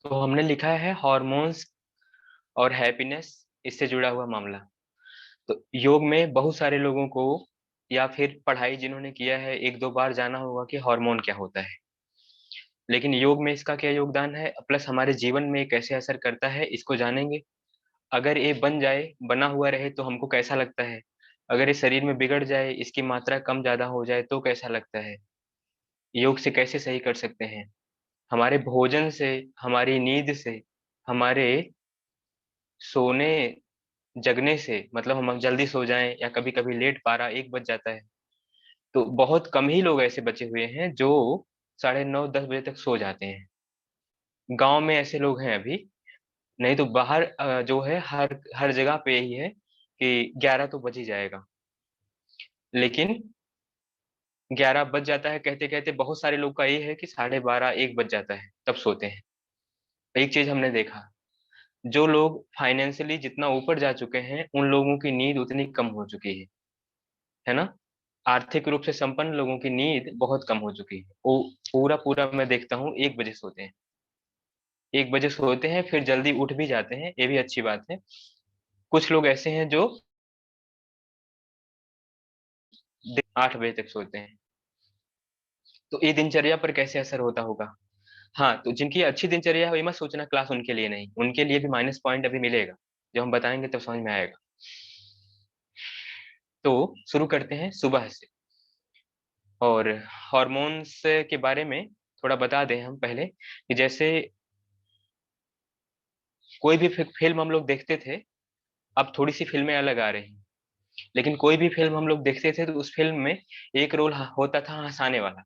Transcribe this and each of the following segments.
तो हमने लिखा है हॉर्मोन्स और हैप्पीनेस, इससे जुड़ा हुआ मामला। तो योग में बहुत सारे लोगों को या फिर पढ़ाई जिन्होंने किया है एक दो बार जाना होगा कि हार्मोन क्या होता है, लेकिन योग में इसका क्या योगदान है प्लस हमारे जीवन में ये कैसे असर करता है इसको जानेंगे। अगर ये बन जाए, बना हुआ रहे तो हमको कैसा लगता है, अगर ये शरीर में बिगड़ जाए, इसकी मात्रा कम ज्यादा हो जाए तो कैसा लगता है, योग से कैसे सही कर सकते हैं, हमारे भोजन से, हमारी नींद से, हमारे सोने जगने से, मतलब हम जल्दी सो जाएं या कभी कभी लेट 12-1 बज जाता है, तो बहुत कम ही लोग ऐसे बचे हुए हैं जो 9:30-10 बजे तक सो जाते हैं। गांव में ऐसे लोग हैं अभी, नहीं तो बाहर जो है हर हर जगह पे यही है कि 11 तो बज ही जाएगा, लेकिन 11 बज जाता है कहते कहते बहुत सारे लोग का ये है कि 12:30-1 बज जाता है तब सोते हैं। एक चीज हमने देखा, जो लोग फाइनेंशियली जितना ऊपर जा चुके हैं उन लोगों की नींद उतनी कम हो चुकी है ना। आर्थिक रूप से संपन्न लोगों की नींद बहुत कम हो चुकी है, वो पूरा पूरा मैं देखता हूँ 1 बजे सोते हैं। 1 बजे सोते हैं फिर जल्दी उठ भी जाते हैं, ये भी अच्छी बात है। कुछ लोग ऐसे हैं जो 8 बजे तक सोते हैं। तो ये दिनचर्या पर कैसे असर होता होगा। हाँ, तो जिनकी अच्छी दिनचर्या है वही मत सोचना क्लास उनके लिए नहीं, उनके लिए भी माइनस पॉइंट अभी मिलेगा, जब हम बताएंगे तब समझ में आएगा। तो शुरू करते हैं सुबह से। और हॉर्मोन्स के बारे में थोड़ा बता दें हम पहले कि जैसे कोई भी फिल्म हम लोग देखते थे, अब थोड़ी सी फिल्में अलग आ रही हैं, लेकिन कोई भी फिल्म हम लोग देखते थे तो उस फिल्म में एक रोल होता था हंसाने वाला।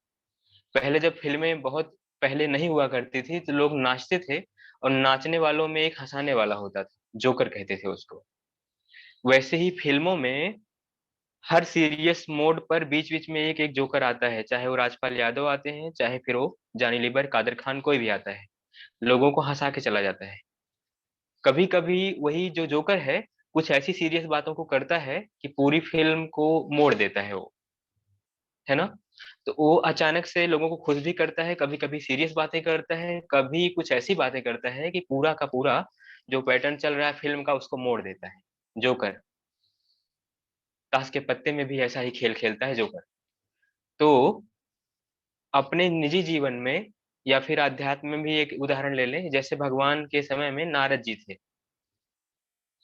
पहले जब फिल्में बहुत पहले नहीं हुआ करती थी तो लोग नाचते थे, और नाचने वालों में एक हंसाने वाला होता था, जोकर कहते थे उसको। वैसे ही फिल्मों में हर सीरियस मोड पर बीच बीच में एक एक जोकर आता है, चाहे वो राजपाल यादव आते हैं, चाहे फिर वो जानी लीबर, कादर खान, कोई भी आता है, लोगों को हंसा के चला जाता है। कभी कभी वही जो जोकर है कुछ ऐसी सीरियस बातों को करता है कि पूरी फिल्म को मोड़ देता है वो, है ना। तो वो अचानक से लोगों को खुश भी करता है, कभी कभी सीरियस बातें करता है, कभी कुछ ऐसी बातें करता है कि पूरा का पूरा जो पैटर्न चल रहा है फिल्म का उसको मोड़ देता है। जोकर ताश के पत्ते में भी ऐसा ही खेल खेलता है जोकर। तो अपने निजी जीवन में या फिर आध्यात्म में भी एक उदाहरण ले लें, जैसे भगवान के समय में नारद जी थे,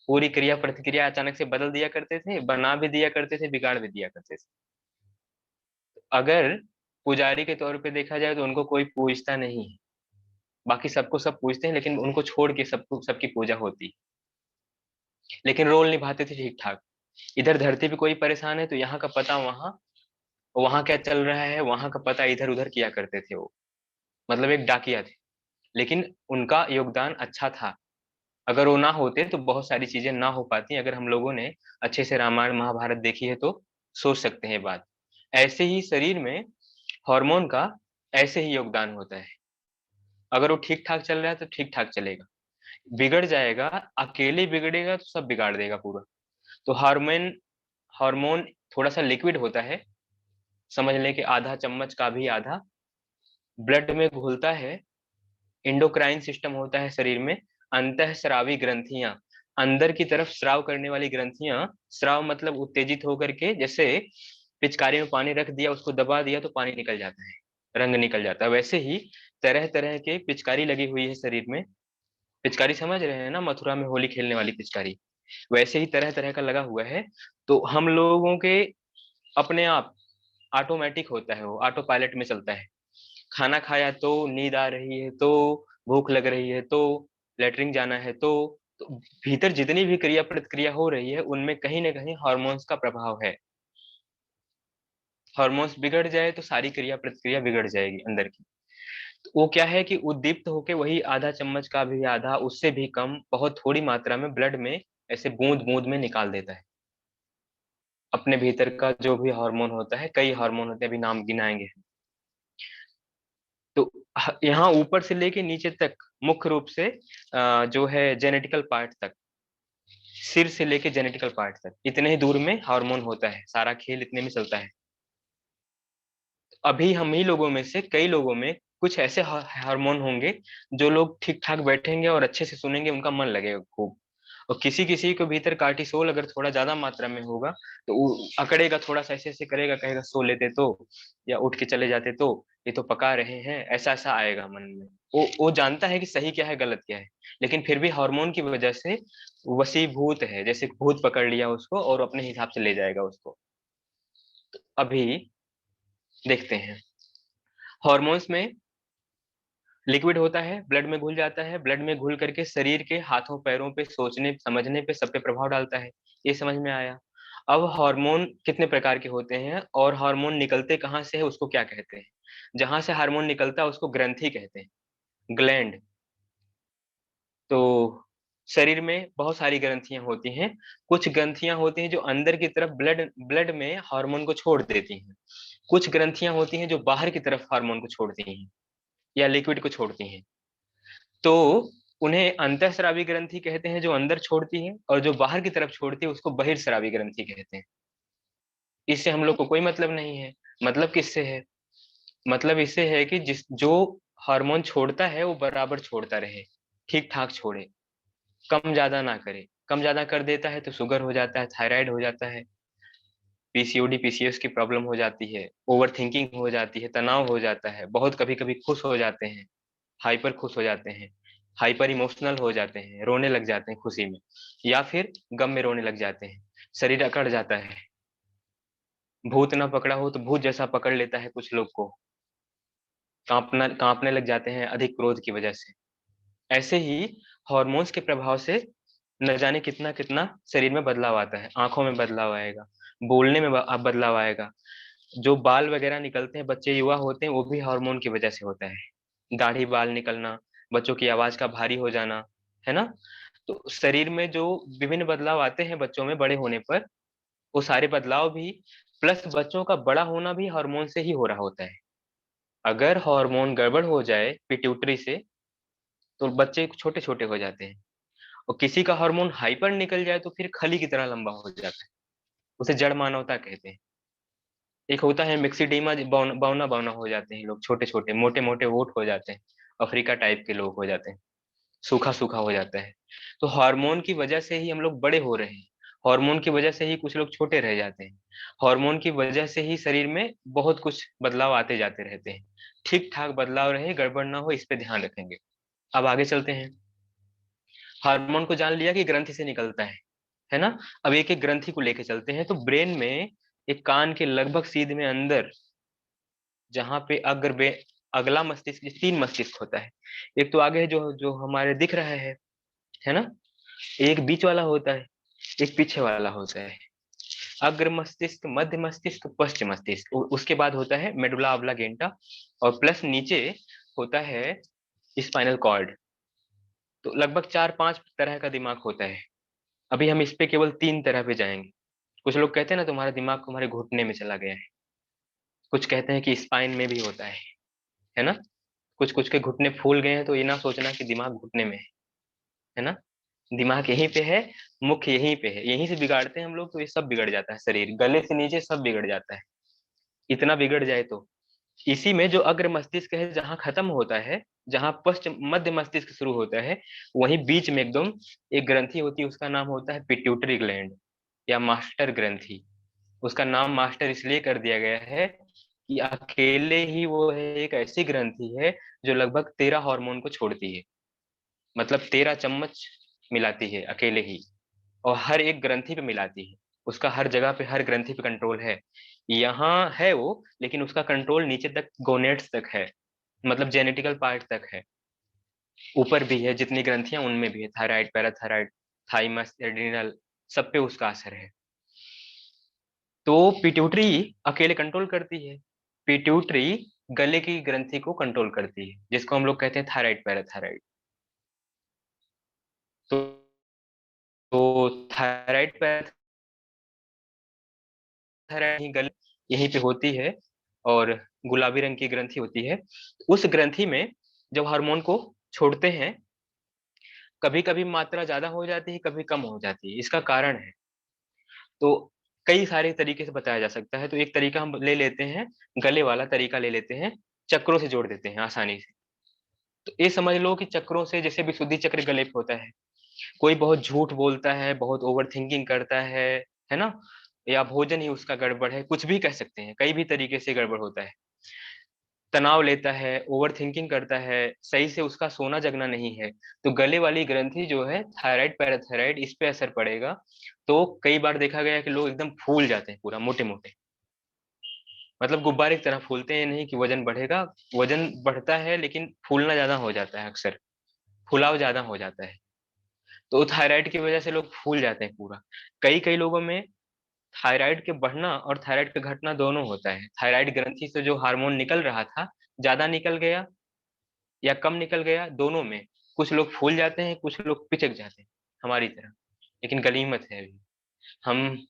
पूरी क्रिया प्रतिक्रिया अचानक से बदल दिया करते थे, बना भी दिया करते थे, बिगाड़ भी दिया करते थे। अगर पुजारी के तौर पे देखा जाए तो उनको कोई पूजता नहीं है, बाकी सबको सब पूजते हैं लेकिन उनको छोड़ के सबको सबकी पूजा होती, लेकिन रोल निभाते थे ठीक ठाक। इधर धरती पे कोई परेशान है तो यहाँ का पता वहां, वहां क्या चल रहा है वहां का पता इधर उधर किया करते थे वो, मतलब एक डाकिया थे। लेकिन उनका योगदान अच्छा था, अगर वो ना होते तो बहुत सारी चीजें ना हो पाती। अगर हम लोगों ने अच्छे से रामायण महाभारत देखी है तो सोच सकते हैं बात। ऐसे ही शरीर में हार्मोन का ऐसे ही योगदान होता है, अगर वो ठीक ठाक चल रहा है तो ठीक ठाक चलेगा, बिगड़ जाएगा, अकेले बिगड़ेगा तो सब बिगाड़ देगा पूरा। तो हार्मोन हार्मोन थोड़ा सा लिक्विड होता है, समझ लें कि आधा चम्मच का भी आधा, ब्लड में घुलता है। इंडोक्राइन सिस्टम होता है शरीर में, अंतःस्रावी ग्रंथियां, अंदर की तरफ स्राव करने वाली ग्रंथियां। स्राव मतलब उत्तेजित होकर के, जैसे पिचकारी में पानी रख दिया उसको दबा दिया तो पानी निकल जाता है, रंग निकल जाता है, वैसे ही तरह तरह के पिचकारी लगी हुई है शरीर में। पिचकारी समझ रहे हैं ना, मथुरा में होली खेलने वाली पिचकारी, वैसे ही तरह तरह का लगा हुआ है। तो हम लोगों के अपने आप ऑटोमेटिक होता है, वो ऑटो पायलट में चलता है। खाना खाया तो, नींद आ रही है तो, भूख लग रही है तो, लेटरिन जाना है तो भीतर जितनी भी क्रिया प्रतिक्रिया हो रही है उनमें कहीं ना कहीं हार्मोन्स का प्रभाव है। हार्मोन्स बिगड़ जाए तो सारी क्रिया प्रतिक्रिया बिगड़ जाएगी अंदर की। तो वो क्या है कि उद्दीप्त होके वही आधा चम्मच का भी आधा, उससे भी कम, बहुत थोड़ी मात्रा में ब्लड में ऐसे बूंद बूंद में निकाल देता है। अपने भीतर का जो भी हार्मोन होता है, कई हार्मोन होते हैं, अभी नाम गिनाएंगे। तो यहाँ ऊपर से लेके नीचे तक, मुख्य रूप से जो है जेनेटिकल पार्ट तक, सिर से लेके जेनेटिकल पार्ट तक, इतने ही दूर में हार्मोन होता है, सारा खेल इतने में चलता है। अभी हम ही लोगों में से कई लोगों में कुछ ऐसे हार्मोन होंगे जो लोग ठीक ठाक बैठेंगे और अच्छे से सुनेंगे, उनका मन लगेगा खूब। और किसी किसी के भीतर कार्टिसोल अगर थोड़ा ज्यादा मात्रा में होगा तो वो अकड़ेगा, थोड़ा सा ऐसे ऐसे करेगा, कहेगा सो लेते तो, या उठ के चले जाते तो, ये तो पका रहे हैं, ऐसा ऐसा आएगा मन में। वो जानता है कि सही क्या है गलत क्या है, लेकिन फिर भी हार्मोन की वजह से वशीभूत है, जैसे भूत पकड़ लिया उसको और अपने हिसाब से ले जाएगा उसको। अभी देखते हैं, हॉर्मोन्स में लिक्विड होता है, ब्लड में घुल जाता है, ब्लड में घुल करके शरीर के हाथों पैरों पे, सोचने समझने पे, सब पे प्रभाव डालता है। ये समझ में आया। अब हार्मोन कितने प्रकार के होते हैं और हार्मोन निकलते कहाँ से है उसको क्या कहते हैं? जहां से हार्मोन निकलता है उसको ग्रंथि कहते हैं, ग्लैंड। तो शरीर में बहुत सारी ग्रंथियां होती हैं। कुछ ग्रंथियां होती हैं जो अंदर की तरफ ब्लड ब्लड में हार्मोन को छोड़ देती हैं। कुछ ग्रंथियां होती हैं जो बाहर की तरफ हार्मोन को छोड़ती हैं या लिक्विड को छोड़ती हैं। तो उन्हें अंतःस्रावी ग्रंथि कहते हैं जो अंदर छोड़ती है, और जो बाहर की तरफ छोड़ती है उसको बहिर्स्रावी ग्रंथि कहते हैं। इससे हम लोग को कोई मतलब नहीं है। मतलब किससे है? मतलब इससे है कि जिस जो हार्मोन छोड़ता है वो बराबर छोड़ता रहे, ठीक ठाक छोड़े, कम ज्यादा ना करे। कम ज्यादा कर देता है तो शुगर हो जाता है, थायराइड हो जाता है, पीसीओडी पीसीएस की प्रॉब्लम हो जाती है, ओवर थिंकिंग हो जाती है, तनाव हो जाता है, बहुत कभी कभी खुश हो जाते हैं, हाइपर खुश हो जाते हैं, हाइपर इमोशनल हो जाते हैं, रोने लग जाते हैं खुशी में, या फिर गम में रोने लग जाते हैं, शरीर अकड़ जाता है। भूत ना पकड़ा हो तो भूत जैसा पकड़ लेता है कुछ लोग को, कांपने लग जाते हैं अधिक क्रोध की वजह से। ऐसे ही हॉर्मोन्स के प्रभाव से न जाने कितना कितना शरीर में बदलाव आता है। आंखों में बदलाव आएगा, बोलने में बदलाव आएगा, जो बाल वगैरह निकलते हैं, बच्चे युवा होते हैं, वो भी हार्मोन की वजह से होता है। दाढ़ी बाल निकलना, बच्चों की आवाज का भारी हो जाना, है ना? तो शरीर में जो विभिन्न बदलाव आते हैं बच्चों में बड़े होने पर, वो सारे बदलाव भी, प्लस बच्चों का बड़ा होना भी हार्मोन से ही हो रहा होता है। अगर हार्मोन गड़बड़ हो जाए पिट्यूटरी से तो बच्चे छोटे छोटे हो जाते हैं। और किसी का हार्मोन हाइपर निकल जाए तो फिर खली की तरह लंबा हो जाता है। उसे जड़ मानवता कहते हैं। एक होता है मिक्सिडीमा, बौना बौना हो जाते हैं लोग, छोटे छोटे मोटे मोटे वोट हो जाते हैं, अफ्रीका टाइप के लोग हो जाते हैं, सूखा सूखा हो जाता है। तो हार्मोन की वजह से ही हम लोग बड़े हो रहे हैं। हार्मोन की वजह से ही कुछ लोग छोटे रह जाते हैं। हार्मोन की वजह से ही शरीर में बहुत कुछ बदलाव आते जाते रहते हैं। ठीक ठाक बदलाव रहे, गड़बड़ ना हो, इस पे ध्यान रखेंगे। अब आगे चलते हैं। हार्मोन को जान लिया कि ग्रंथि से निकलता है ना? अब एक एक ग्रंथि को लेके चलते हैं। तो ब्रेन में एक कान के लगभग सीध में अंदर, जहां पे अगला मस्तिष्क, तीन मस्तिष्क होता है। एक तो आगे है जो जो हमारे दिख रहा है ना? एक बीच वाला होता है, एक पीछे वाला होता है। अग्र मस्तिष्क, मध्य मस्तिष्क, पश्चिम मस्तिष्क, उसके बाद होता है मेडुला ऑब्लांगेटा, और प्लस नीचे होता है स्पाइनल कॉर्ड। तो लगभग चार पांच तरह का दिमाग होता है। अभी हम इस पे केवल तीन तरह पे जाएंगे। कुछ लोग कहते हैं ना तुम्हारा दिमाग तुम्हारे घुटने में चला गया है, कुछ कहते हैं कि स्पाइन में भी होता है ना? कुछ कुछ के घुटने फूल गए हैं, तो ये ना सोचना कि दिमाग घुटने में है ना? दिमाग यहीं पे है, मुख्य यहीं पे है, यहीं से बिगाड़ते हैं हम लोग, तो ये सब बिगड़ जाता है, शरीर गले से नीचे सब बिगड़ जाता है। इतना बिगड़ जाए तो इसी में जो अग्र मस्तिष्क है जहाँ खत्म होता है, जहाँ पश्चिम मध्य मस्तिष्क शुरू होता है, वहीं बीच में एकदम एक ग्रंथि होती है, उसका नाम होता है पिट्यूटरी ग्लैंड या मास्टर ग्रंथि। उसका नाम मास्टर इसलिए कर दिया गया है कि अकेले ही वो है, एक ऐसी ग्रंथि है जो लगभग 13 हार्मोन को छोड़ती है। मतलब 13 चम्मच मिलाती है अकेले ही, और हर एक ग्रंथि पे मिलाती है। उसका हर जगह पे, हर ग्रंथि पे कंट्रोल है। यहाँ है वो, लेकिन उसका कंट्रोल नीचे तक, गोनेट्स तक है, मतलब जेनेटिकल पार्ट तक है। ऊपर भी है, जितनी ग्रंथियां उनमें भी है, थायराइड, पैराथायराइड, थाइमस, एड्रिनल, सब पे उसका असर है। तो पिट्यूटरी अकेले कंट्रोल करती है। पिट्यूटरी गले की ग्रंथि को कंट्रोल करती है, जिसको हम लोग कहते हैं थायराइड, पैराथायराइड। तो, तो थायराइड, पैराथायराइड गले यहीं पे होती है, और गुलाबी रंग की ग्रंथि होती है। उस ग्रंथि में जब हार्मोन को छोड़ते हैं, कभी कभी मात्रा ज्यादा हो जाती है, कभी कम हो जाती है। इसका कारण है, तो कई सारे तरीके से बताया जा सकता है। तो एक तरीका हम ले लेते हैं, गले वाला तरीका ले लेते हैं। चक्रों से जोड़ देते हैं आसानी से। तो ये समझ लो कि चक्रों से जैसे विशुद्धि चक्र गले पे होता है, कोई बहुत झूठ बोलता है, बहुत ओवर थिंकिंग करता है ना, या भोजन ही उसका गड़बड़ है, कुछ भी कह सकते हैं, कई भी तरीके से गड़बड़ होता है, तनाव लेता है, ओवर थिंकिंग करता है, सही से उसका सोना जगना नहीं है, तो गले वाली ग्रंथि जो है थायराइड पैराथायराइड इस पे असर पड़ेगा। तो कई बार देखा गया है कि लोग एकदम फूल जाते हैं पूरा मोटे मोटे, मतलब गुब्बारे की तरह फूलते हैं, नहीं कि वजन बढ़ेगा, वजन बढ़ता है लेकिन फूलना ज्यादा हो जाता है, अक्सर फुलाव ज्यादा हो जाता है। तो थायराइड की वजह से लोग फूल जाते हैं पूरा। कई कई लोगों में थायराइड के बढ़ना और थायराइड का घटना दोनों होता है। थायराइड ग्रंथि से जो हार्मोन निकल रहा था, ज्यादा निकल गया या कम निकल गया, दोनों में कुछ लोग फूल जाते हैं, कुछ लोग पिचक जाते हैं हमारी तरह। लेकिन गनीमत है अभी, हम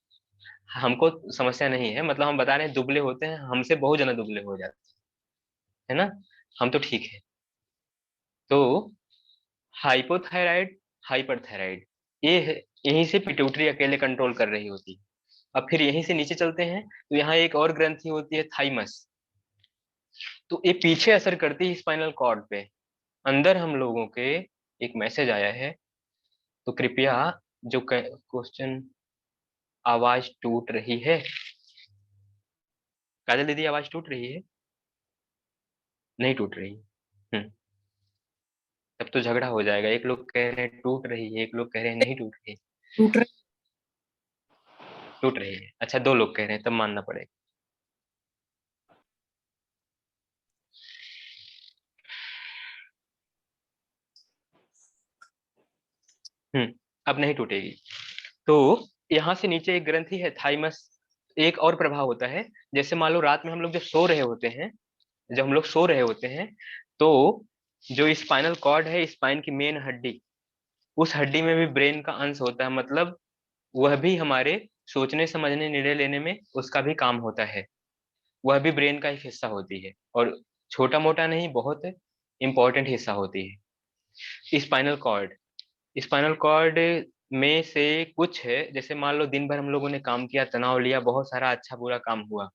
हमको समस्या नहीं है, मतलब हम बता रहे हैं दुबले होते हैं, हमसे बहुत ज्यादा दुबले हो जाते हैं, है ना, हम तो ठीक है। तो हाइपोथायराइड, हाइपरथायराइड, ये यहीं से पिट्यूटरी अकेले कंट्रोल कर रही होती है। अब फिर यहीं से नीचे चलते हैं तो यहाँ एक और ग्रंथि होती है थाइमस। तो ये पीछे असर करती है स्पाइनल कॉर्ड पे। अंदर हम लोगों के एक मैसेज आया है, तो कृपया जो क्वेश्चन, आवाज टूट रही है, काजल दीदी आवाज टूट रही है? नहीं टूट रही। तब तो झगड़ा हो जाएगा, एक लोग कह रहे हैं टूट रही है, एक लोग कह रहे हैं नहीं टूट रही। टूट रही। टूट रही है, अच्छा, दो लोग कह रहे हैं, तब मानना पड़ेगा। अब नहीं टूटेगी। तो यहाँ से नीचे एक ग्रंथि है थाइमस। एक और प्रभाव होता है, जैसे मान लो रात में हम लोग जब सो रहे होते हैं, जब हम लोग सो रहे होते हैं, तो जो स्पाइनल कॉर्ड है, स्पाइन की मेन हड्डी, उस हड्डी में भी ब्रेन का अंश होता है, मतलब वह भी हमारे सोचने समझने निर्णय लेने में उसका भी काम होता है, वह भी ब्रेन का एक हिस्सा होती है, और छोटा मोटा नहीं, बहुत इंपॉर्टेंट हिस्सा होती है स्पाइनल कॉर्ड। स्पाइनल कॉर्ड में से कुछ है, जैसे मान लो दिन भर हम लोगों ने काम किया, तनाव लिया, बहुत सारा अच्छा बुरा काम हुआ,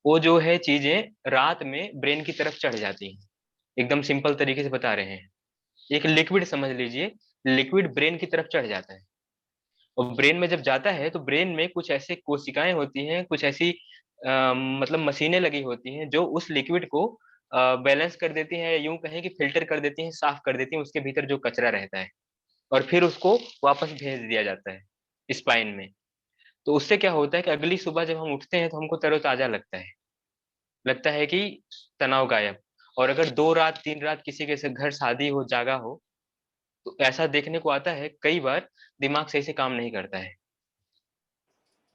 वो जो है चीजें रात में ब्रेन की तरफ चढ़ जाती हैं। एकदम सिंपल तरीके से बता रहे हैं, एक लिक्विड समझ लीजिए, लिक्विड ब्रेन की तरफ चढ़ जाता है, और ब्रेन में जब जाता है तो ब्रेन में कुछ ऐसे कोशिकाएं होती हैं, कुछ ऐसी मतलब मशीनें लगी होती हैं जो उस लिक्विड को बैलेंस कर देती हैं, या यूं कहें कि फिल्टर कर देती हैं, साफ कर देती हैं उसके भीतर जो कचरा रहता है, और फिर उसको वापस भेज दिया जाता है स्पाइन में। तो उससे क्या होता है कि अगली सुबह जब हम उठते हैं तो हमको तरोताजा लगता है, लगता है कि तनाव गायब। और अगर 2 रात 3 रात किसी के घर शादी हो, जागा हो, तो ऐसा देखने को आता है कई बार, दिमाग सही से काम नहीं करता है,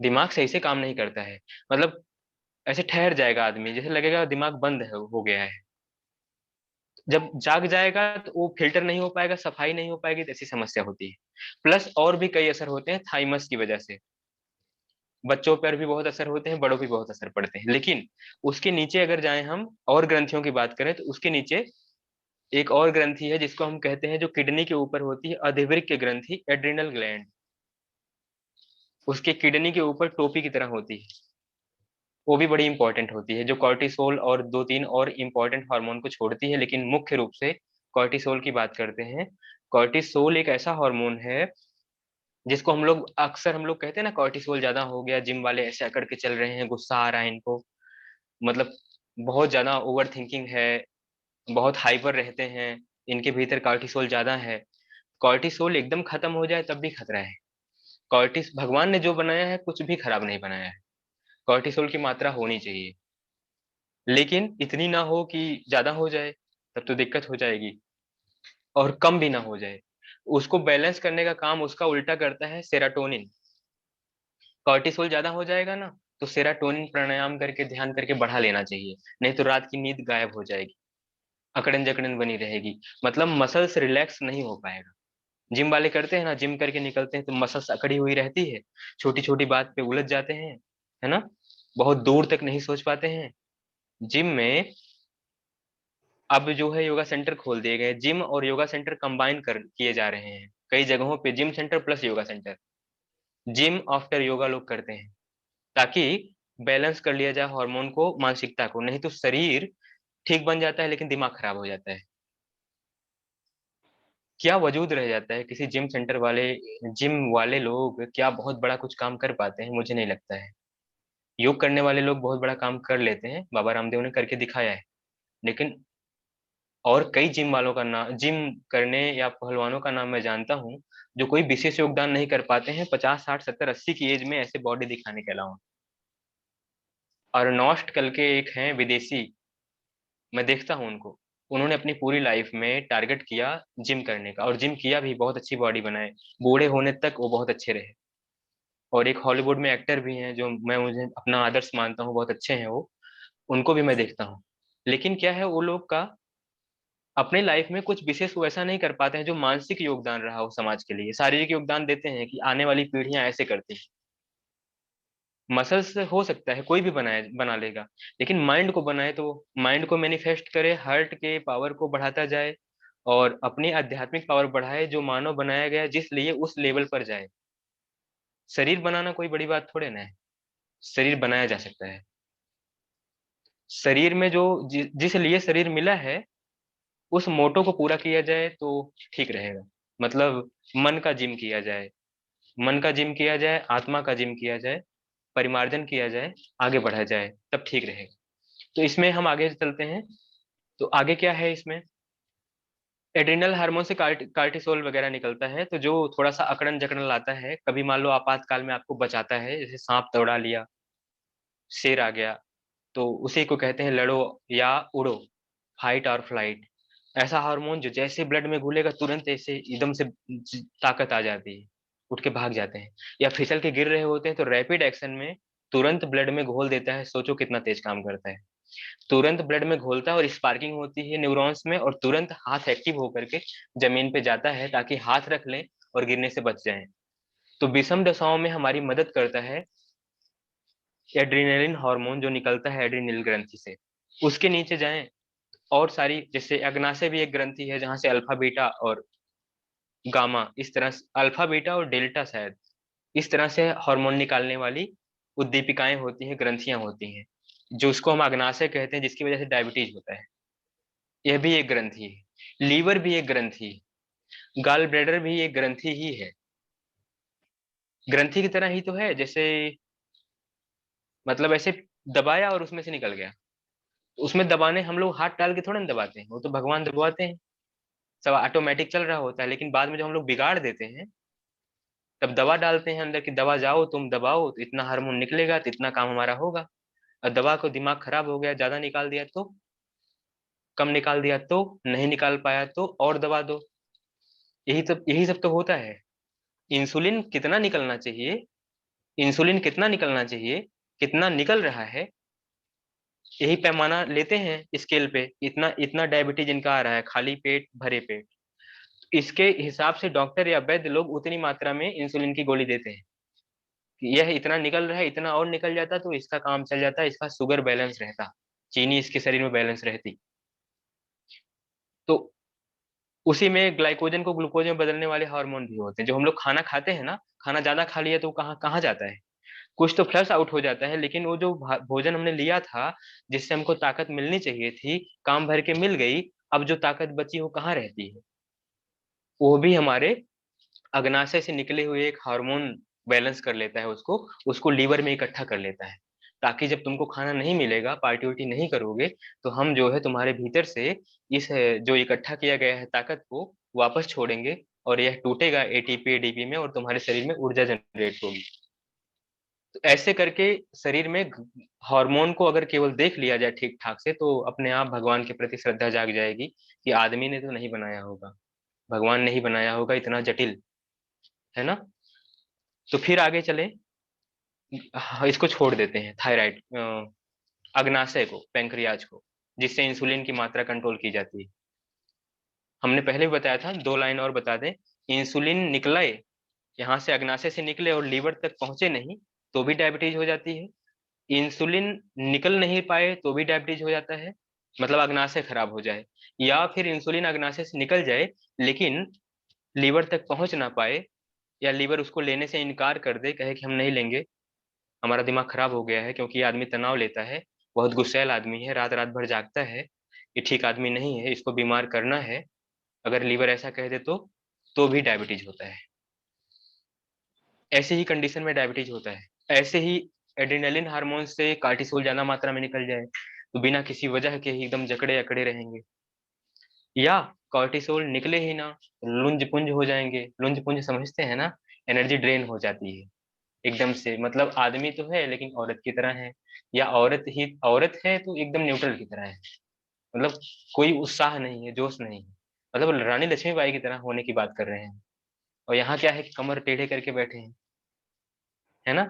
दिमाग सही से काम नहीं करता है, मतलब ऐसे ठहर जाएगा आदमी, जैसे लगेगा दिमाग बंद है, हो गया है। जब जाग जाएगा तो वो फिल्टर नहीं हो पाएगा, सफाई नहीं हो पाएगी, तो ऐसी समस्या होती है। प्लस और भी कई असर होते हैं थाइमस की वजह से, बच्चों पर भी बहुत असर होते हैं, बड़ों पे बहुत असर पड़ते हैं। लेकिन उसके नीचे अगर जाएं हम और ग्रंथियों की बात करें, तो उसके नीचे एक और ग्रंथि है जिसको हम कहते हैं, जो किडनी के ऊपर होती है, अधिवृक्क ग्रंथि, एड्रिनल ग्लैंड। उसके किडनी के ऊपर टोपी की तरह होती है, वो भी बड़ी इंपॉर्टेंट होती है, जो कॉर्टिसोल और 2-3 और इंपॉर्टेंट हार्मोन को छोड़ती है, लेकिन मुख्य रूप से कॉर्टिसोल की बात करते हैं। कॉर्टिसोल एक ऐसा हार्मोन है जिसको हम लोग अक्सर हम लोग कहते हैं ना, कॉर्टिसोल ज्यादा हो गया, जिम वाले ऐसे अकड़ के चल रहे हैं, गुस्सा आ रहा है इनको, मतलब बहुत ज्यादा ओवर थिंकिंग है, बहुत हाइपर रहते हैं, इनके भीतर कॉर्टिसोल ज्यादा है। कॉर्टिसोल एकदम खत्म हो जाए तब भी खतरा है। कॉर्टिस भगवान ने जो बनाया है कुछ भी खराब नहीं बनाया है, कॉर्टिसोल की मात्रा होनी चाहिए, लेकिन इतनी ना हो कि ज्यादा हो जाए, तब तो दिक्कत हो जाएगी, और कम भी ना हो जाए। उसको बैलेंस करने का काम उसका उल्टा करता है सेराटोनिन। कॉर्टिसोल ज्यादा हो जाएगा ना, तो सेराटोनिन प्राणायाम करके, ध्यान करके बढ़ा लेना चाहिए, नहीं तो रात की नींद गायब हो जाएगी, अकड़न जकड़न बनी रहेगी, मतलब मसल्स रिलैक्स नहीं हो पाएगा। जिम वाले करते हैं ना, जिम करके निकलते हैं तो मसल्स अकड़ी हुई रहती है, छोटी छोटी बात पे उलझ जाते हैं, है ना, बहुत दूर तक नहीं सोच पाते हैं। जिम में अब जो है योगा सेंटर खोल दिए गए, जिम और योगा सेंटर कंबाइन कर किए जा रहे हैं कई जगहों पे, gym centre plus yoga centre, gym after yoga लोग करते हैं, ताकि बैलेंस कर लिया जाए हार्मोन को, मानसिकता को, नहीं तो शरीर ठीक बन जाता है लेकिन दिमाग खराब हो जाता है। क्या वजूद रह जाता है किसी जिम वाले लोग क्या बहुत बड़ा कुछ काम कर पाते हैं? मुझे नहीं लगता है। योग करने वाले लोग बहुत बड़ा काम कर लेते हैं, बाबा रामदेव ने करके दिखाया है। लेकिन और कई जिम करने या पहलवानों का नाम मैं जानता हूँ जो कोई विशेष योगदान नहीं कर पाते हैं 50 60 70 80 की एज में ऐसे बॉडी दिखाने के अलावा। और नॉस्ट कल के एक हैं विदेशी, मैं देखता हूँ उनको, उन्होंने अपनी पूरी लाइफ में टारगेट किया जिम करने का, और जिम किया भी, बहुत अच्छी बॉडी बनाए, बूढ़े होने तक वो बहुत अच्छे रहे। और एक हॉलीवुड में एक्टर भी हैं जो मैं मुझे अपना आदर्श मानता हूँ, बहुत अच्छे हैं वो, उनको भी मैं देखता हूँ। लेकिन क्या है, वो लोग का अपने लाइफ में कुछ विशेष वो ऐसा नहीं कर पाते हैं जो मानसिक योगदान रहा हो समाज के लिए। शारीरिक योगदान देते हैं कि आने वाली पीढ़ियां ऐसे करती हैं, मसल्स हो सकता है कोई भी बना लेगा, लेकिन माइंड को बनाए तो माइंड को मैनिफेस्ट करे, हार्ट के पावर को बढ़ाता जाए और अपनी आध्यात्मिक पावर बढ़ाए, जो मानव बनाया गया है, जिस लिए उस लेवल पर जाए। शरीर बनाना कोई बड़ी बात थोड़े ना है, शरीर बनाया जा सकता है। शरीर में जिस लिए शरीर मिला है, उस मोटो को पूरा किया जाए तो ठीक रहेगा। मतलब मन का जिम किया जाए, मन का जिम किया जाए, आत्मा का जिम किया जाए, परिमार्जन किया जाए, आगे बढ़ा जाए, तब ठीक रहेगा। तो इसमें हम आगे चलते हैं। तो आगे क्या है इसमें, एड्रिनल हार्मोन से कार्टिसोल वगैरह निकलता है, तो जो थोड़ा सा अकड़न जकड़न लाता है, कभी मान लो आपातकाल में आपको बचाता है, जैसे सांप दौड़ा लिया, शेर आ गया, तो उसी को कहते हैं लड़ो या उड़ो, फाइट और फ्लाइट। ऐसा हार्मोन जो जैसे ब्लड में घुलेगा तुरंत ऐसे एकदम से ताकत आ जाती है, उठ के भाग जाते हैं। या फिसल के गिर रहे होते हैं तो रैपिड एक्शन में तुरंत ब्लड में घोल देता है, सोचो कितना तेज काम करता है। तुरंत ब्लड में घोलता है और स्पार्किंग होती है न्यूरॉन्स में, और तुरंत हाथ एक्टिव होकर के जमीन पे जाता है ताकि हाथ रख लें और गिरने से बच जाएं। तो विषम दशाओं में हमारी मदद करता है एड्रिनलिन हार्मोन जो निकलता है एड्रिनल ग्रंथि से। उसके नीचे जाएं, और सारी, जैसे अग्नाशय भी एक ग्रंथि है जहां से अल्फा बीटा और गामा, इस तरह से अल्फा बीटा और डेल्टा शायद, इस तरह से हार्मोन निकालने वाली उद्दीपिकाएं होती हैं, ग्रंथियां होती हैं, जो उसको हम अग्नाशय कहते हैं, जिसकी वजह से डायबिटीज होता है। यह भी एक ग्रंथि है। लीवर भी एक ग्रंथि है, गाल ब्लैडर भी एक ग्रंथि ही है। ग्रंथि की तरह ही तो है, जैसे मतलब ऐसे दबाया और उसमें से निकल गया। उसमें दबाने हम लोग हाथ डाल के थोड़ा ना दबाते हैं, वो तो भगवान दबवाते हैं, सब ऑटोमेटिक चल रहा होता है। लेकिन बाद में जब हम लोग बिगाड़ देते हैं, तब दवा डालते हैं अंदर की, दवा जाओ तुम दबाओ तो इतना हार्मोन निकलेगा तो इतना काम हमारा होगा। और दवा को दिमाग खराब हो गया, ज्यादा निकाल दिया तो, कम निकाल दिया तो, नहीं निकाल पाया तो और दवा दो। यही सब तो होता है। इंसुलिन कितना निकलना चाहिए, इंसुलिन कितना निकलना चाहिए, कितना निकल रहा है, यही पैमाना लेते हैं स्केल पे, इतना इतना डायबिटीज इनका आ रहा है, खाली पेट भरे पेट। इसके हिसाब से डॉक्टर या वैद्य लोग उतनी मात्रा में इंसुलिन की गोली देते हैं कि यह इतना निकल रहा है, इतना और निकल जाता तो इसका काम चल जाता, इसका शुगर बैलेंस रहता, चीनी इसके शरीर में बैलेंस रहती। तो उसी में ग्लाइकोजन को ग्लूकोज में बदलने वाले हार्मोन भी होते हैं। जो हम लोग खाना खाते हैं ना, खाना ज्यादा खा लिया तो कहाँ कहाँ जाता है, कुछ तो फ्लश आउट हो जाता है, लेकिन वो जो भोजन हमने लिया था, जिससे हमको ताकत मिलनी चाहिए थी, काम भर के मिल गई, अब जो ताकत बची वो कहाँ रहती है? वो भी हमारे अग्नाशय से निकले हुए एक हार्मोन बैलेंस कर लेता है, उसको उसको लीवर में इकट्ठा कर लेता है, ताकि जब तुमको खाना नहीं मिलेगा, पार्टी उर्टी नहीं करोगे, तो हम जो है तुम्हारे भीतर से इस जो इकट्ठा किया गया है ताकत को वापस छोड़ेंगे, और यह टूटेगा एटीपी एडीपी में, और तुम्हारे शरीर में ऊर्जा जनरेट होगी। तो ऐसे करके शरीर में हार्मोन को अगर केवल देख लिया जाए ठीक ठाक से, तो अपने आप भगवान के प्रति श्रद्धा जाग जाएगी कि आदमी ने तो नहीं बनाया होगा, भगवान ने ही बनाया होगा, इतना जटिल है ना। तो फिर आगे चले, हाँ, इसको छोड़ देते हैं, थायराइड, अग्नाशय को, पैंक्रियाज को, जिससे इंसुलिन की मात्रा कंट्रोल की जाती है। हमने पहले भी बताया था, 2 लाइन और बता दें, इंसुलिन निकले, यहाँ से अग्नाशय से निकले और लीवर तक पहुंचे नहीं, तो भी डायबिटीज हो जाती है। इंसुलिन निकल नहीं पाए तो भी डायबिटीज हो जाता है, मतलब अग्नाशय खराब हो जाए, या फिर इंसुलिन अग्नाशय से निकल जाए लेकिन लीवर तक पहुंच ना पाए, या लीवर उसको लेने से इनकार कर दे, कहे कि हम नहीं लेंगे, हमारा दिमाग खराब हो गया है, क्योंकि ये आदमी तनाव लेता है, बहुत गुस्सैल आदमी है, रात रात भर जागता है, ये ठीक आदमी नहीं है, इसको बीमार करना है, अगर लीवर ऐसा कह दे तो भी डायबिटीज होता है। ऐसे ही कंडीशन में डायबिटीज होता है। ऐसे ही एड्रेनलिन हार्मोन से कार्टिसोल ज्यादा मात्रा में निकल जाए तो बिना किसी वजह के ही एकदम जकड़े अकड़े रहेंगे, या कॉर्टिसोल निकले ही ना, लुंज पुंज हो जाएंगे। लुंज पुंज समझते हैं ना, एनर्जी ड्रेन हो जाती है एकदम से, मतलब आदमी तो है लेकिन औरत की तरह है, या औरत है तो एकदम न्यूट्रल की तरह है, मतलब कोई उत्साह नहीं है, जोश नहीं है, मतलब रानी लक्ष्मीबाई की तरह होने की बात कर रहे हैं। और यहाँ क्या है कि कमर टेढ़े करके बैठे हैं, है ना।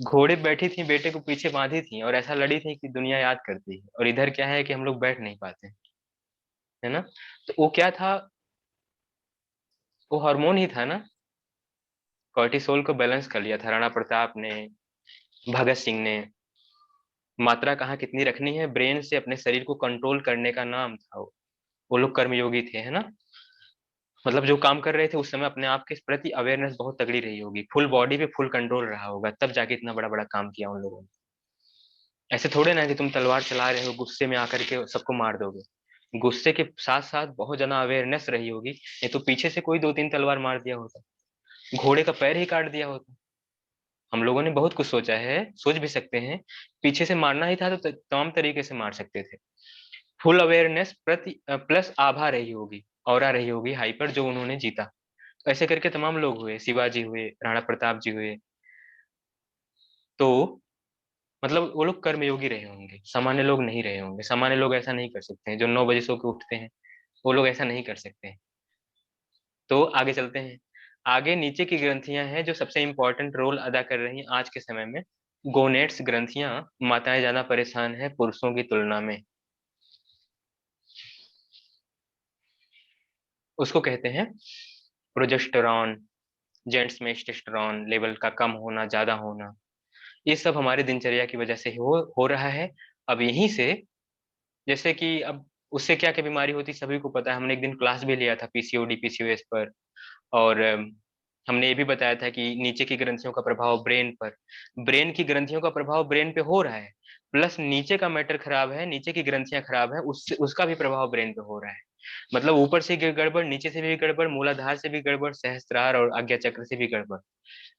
घोड़े बैठी थी, बेटे को पीछे बांधी थी और ऐसा लड़ी थी कि दुनिया याद करती है, और इधर क्या है कि हम लोग बैठ नहीं पाते, है ना। तो वो क्या था, वो हार्मोन ही था ना, कॉर्टिसोल को बैलेंस कर लिया था राणा प्रताप ने, भगत सिंह ने। मात्रा कहाँ कितनी रखनी है, ब्रेन से अपने शरीर को कंट्रोल करने का नाम था वो लोग कर्मयोगी थे, है ना। मतलब जो काम कर रहे थे उस समय अपने आप के प्रति अवेयरनेस बहुत तगड़ी रही होगी, फुल बॉडी पे फुल कंट्रोल रहा होगा, तब जाके इतना बड़ा बड़ा काम किया उन लोगों ने। ऐसे थोड़े ना कि तुम तलवार चला रहे हो गुस्से में आकर के सबको मार दोगे, गुस्से के साथ साथ बहुत ज्यादा अवेयरनेस रही होगी, नहीं तो पीछे से कोई दो तीन तलवार मार दिया होता, घोड़े का पैर ही काट दिया होता। हम लोगों ने बहुत कुछ सोचा है, सोच भी सकते हैं, पीछे से मारना ही था तो तमाम तरीके से मार सकते थे। फुल अवेयरनेस प्रति प्लस आभा रही होगी, ऑरा रही होगी हाइपर, जो उन्होंने जीता। ऐसे करके तमाम लोग हुए, शिवाजी हुए, राणा प्रताप जी हुए। तो मतलब वो लोग कर्मयोगी रहे होंगे, सामान्य लोग नहीं रहे होंगे। सामान्य लोग ऐसा नहीं कर सकते हैं, जो 9 बजे सो के उठते हैं, वो लोग ऐसा नहीं कर सकते हैं। तो आगे चलते हैं। आगे नीचे की ग्रंथियां हैं जो सबसे इंपॉर्टेंट रोल अदा कर रही हैं आज के समय में। गोनेट्स ग्रंथियां, माताएं ज्यादा परेशान है पुरुषों की तुलना में। उसको कहते हैं प्रोजेस्टेरॉन, जेंट्स में टेस्टोस्टेरोन लेवल का कम होना, ज्यादा होना। ये सब हमारे दिनचर्या की वजह से हो रहा है। अब यहीं से, जैसे कि अब उससे क्या क्या बीमारी होती सभी को पता है, हमने एक दिन क्लास भी लिया था पीसीओडी पीसीओएस पर। और हमने ये भी बताया था कि नीचे की ग्रंथियों का प्रभाव ब्रेन पर, ब्रेन की ग्रंथियों का प्रभाव ब्रेन पे हो रहा है, प्लस नीचे का मैटर खराब है, नीचे की ग्रंथियां खराब है, उससे उसका भी प्रभाव ब्रेन पे हो रहा है। मतलब ऊपर से गड़बड़, नीचे से भी गड़बड़, मूलाधार से भी गड़बड़, सहस्त्रार और आज्ञा चक्र से भी गड़बड़,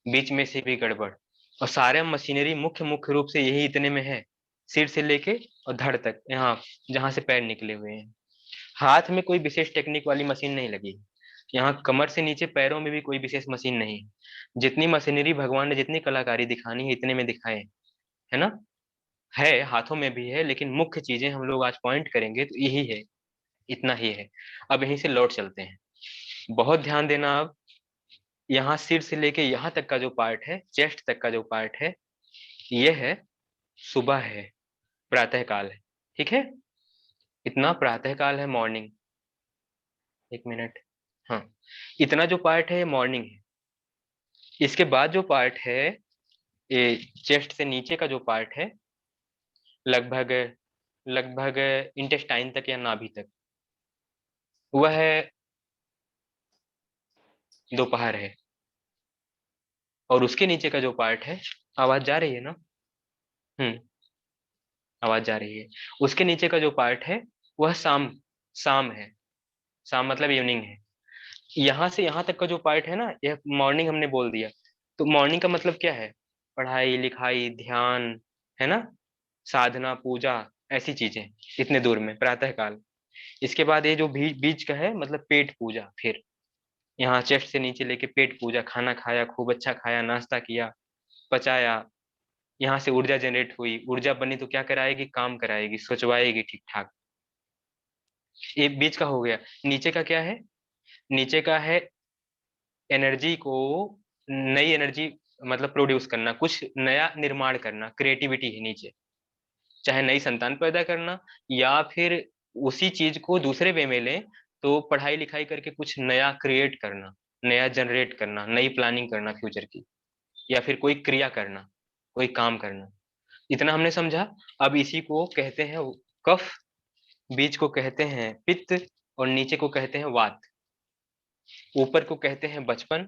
बीच में से भी गड़बड़। और सारे मशीनरी मुख्य मुख्य रूप से यही इतने में है, सिर से लेके और धड़ तक, यहाँ जहां से पैर निकले हुए हैं। हाथ में कोई विशेष टेक्निक वाली मशीन नहीं लगी, यहाँ कमर से नीचे पैरों में भी कोई विशेष मशीन नहीं। जितनी मशीनरी भगवान ने जितनी कलाकारी दिखानी है इतने में दिखाए, है ना। है, हाथों में भी है, लेकिन मुख्य चीजें हम लोग आज पॉइंट करेंगे तो यही है, इतना ही है। अब यहीं से लौट चलते हैं, बहुत ध्यान देना। अब यहाँ सिर से लेके यहाँ तक का जो पार्ट है, चेस्ट तक का जो पार्ट है, ये है सुबह है, प्रातः काल है, ठीक है। इतना प्रातः काल है, मॉर्निंग। एक मिनट, हाँ, इतना जो पार्ट है ये मॉर्निंग है। इसके बाद जो पार्ट है, ये चेस्ट से नीचे का जो पार्ट है, लगभग लगभग इंटेस्टाइन तक या नाभि तक, वह है दोपहर है। और उसके नीचे का जो पार्ट है, आवाज जा रही है ना। हम्म, आवाज जा रही है। उसके नीचे का जो पार्ट है वह शाम, शाम है। शाम मतलब इवनिंग है। यहाँ से यहाँ तक का जो पार्ट है ना, यह मॉर्निंग हमने बोल दिया। तो मॉर्निंग का मतलब क्या है, पढ़ाई लिखाई ध्यान, है ना, साधना पूजा, ऐसी चीजें, इतने दूर में प्रातः काल। इसके बाद ये जो बीच का है, मतलब पेट पूजा, फिर यहाँ चेस्ट से नीचे लेके पेट पूजा, खाना खाया, खूब अच्छा खाया, नाश्ता किया, पचाया, यहाँ से ऊर्जा जनरेट हुई, ऊर्जा बनी तो क्या कराएगी, काम कराएगी, सोचवाएगी ठीक ठाक। ये बीच का हो गया। नीचे का क्या है, नीचे का है एनर्जी को, नई एनर्जी, मतलब प्रोड्यूस करना, कुछ नया निर्माण करना, क्रिएटिविटी है नीचे। चाहे नई संतान पैदा करना, या फिर उसी चीज को दूसरे वे में लें तो पढ़ाई लिखाई करके कुछ नया क्रिएट करना, नया जनरेट करना, नई प्लानिंग करना फ्यूचर की, या फिर कोई क्रिया करना, कोई काम करना। इतना हमने समझा। अब इसी को कहते हैं कफ, बीच को कहते हैं पित्त, और नीचे को कहते हैं वात। ऊपर को कहते हैं बचपन,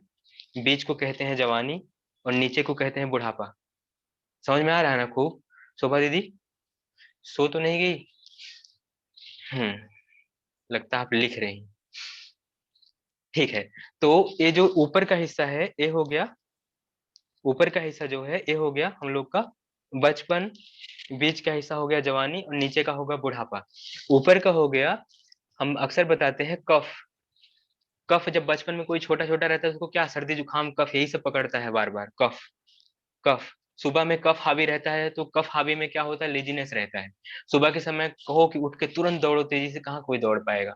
बीच को कहते हैं जवानी, और नीचे को कहते हैं बुढ़ापा। समझ में आ रहा है ना खूब। शोभा दीदी, सो तो नहीं गई। लगता है आप लिख रहे हैं। ठीक है, तो ये जो ऊपर का हिस्सा है ये हो गया, ऊपर का हिस्सा जो है ये हो गया हम लोग का बचपन, बीच का हिस्सा हो गया जवानी, और नीचे का होगा बुढ़ापा। ऊपर का हो गया, हम अक्सर बताते हैं कफ। कफ जब बचपन में कोई छोटा छोटा रहता है उसको क्या, सर्दी जुकाम कफ यही सब पकड़ता है बार बार, कफ। कफ, सुबह में कफ हावी रहता है, तो कफ हावी में क्या होता है, लेजीनेस रहता है। सुबह के समय कहो कि उठ के तुरंत दौड़ो, तेजी से कहाँ कोई दौड़ पाएगा,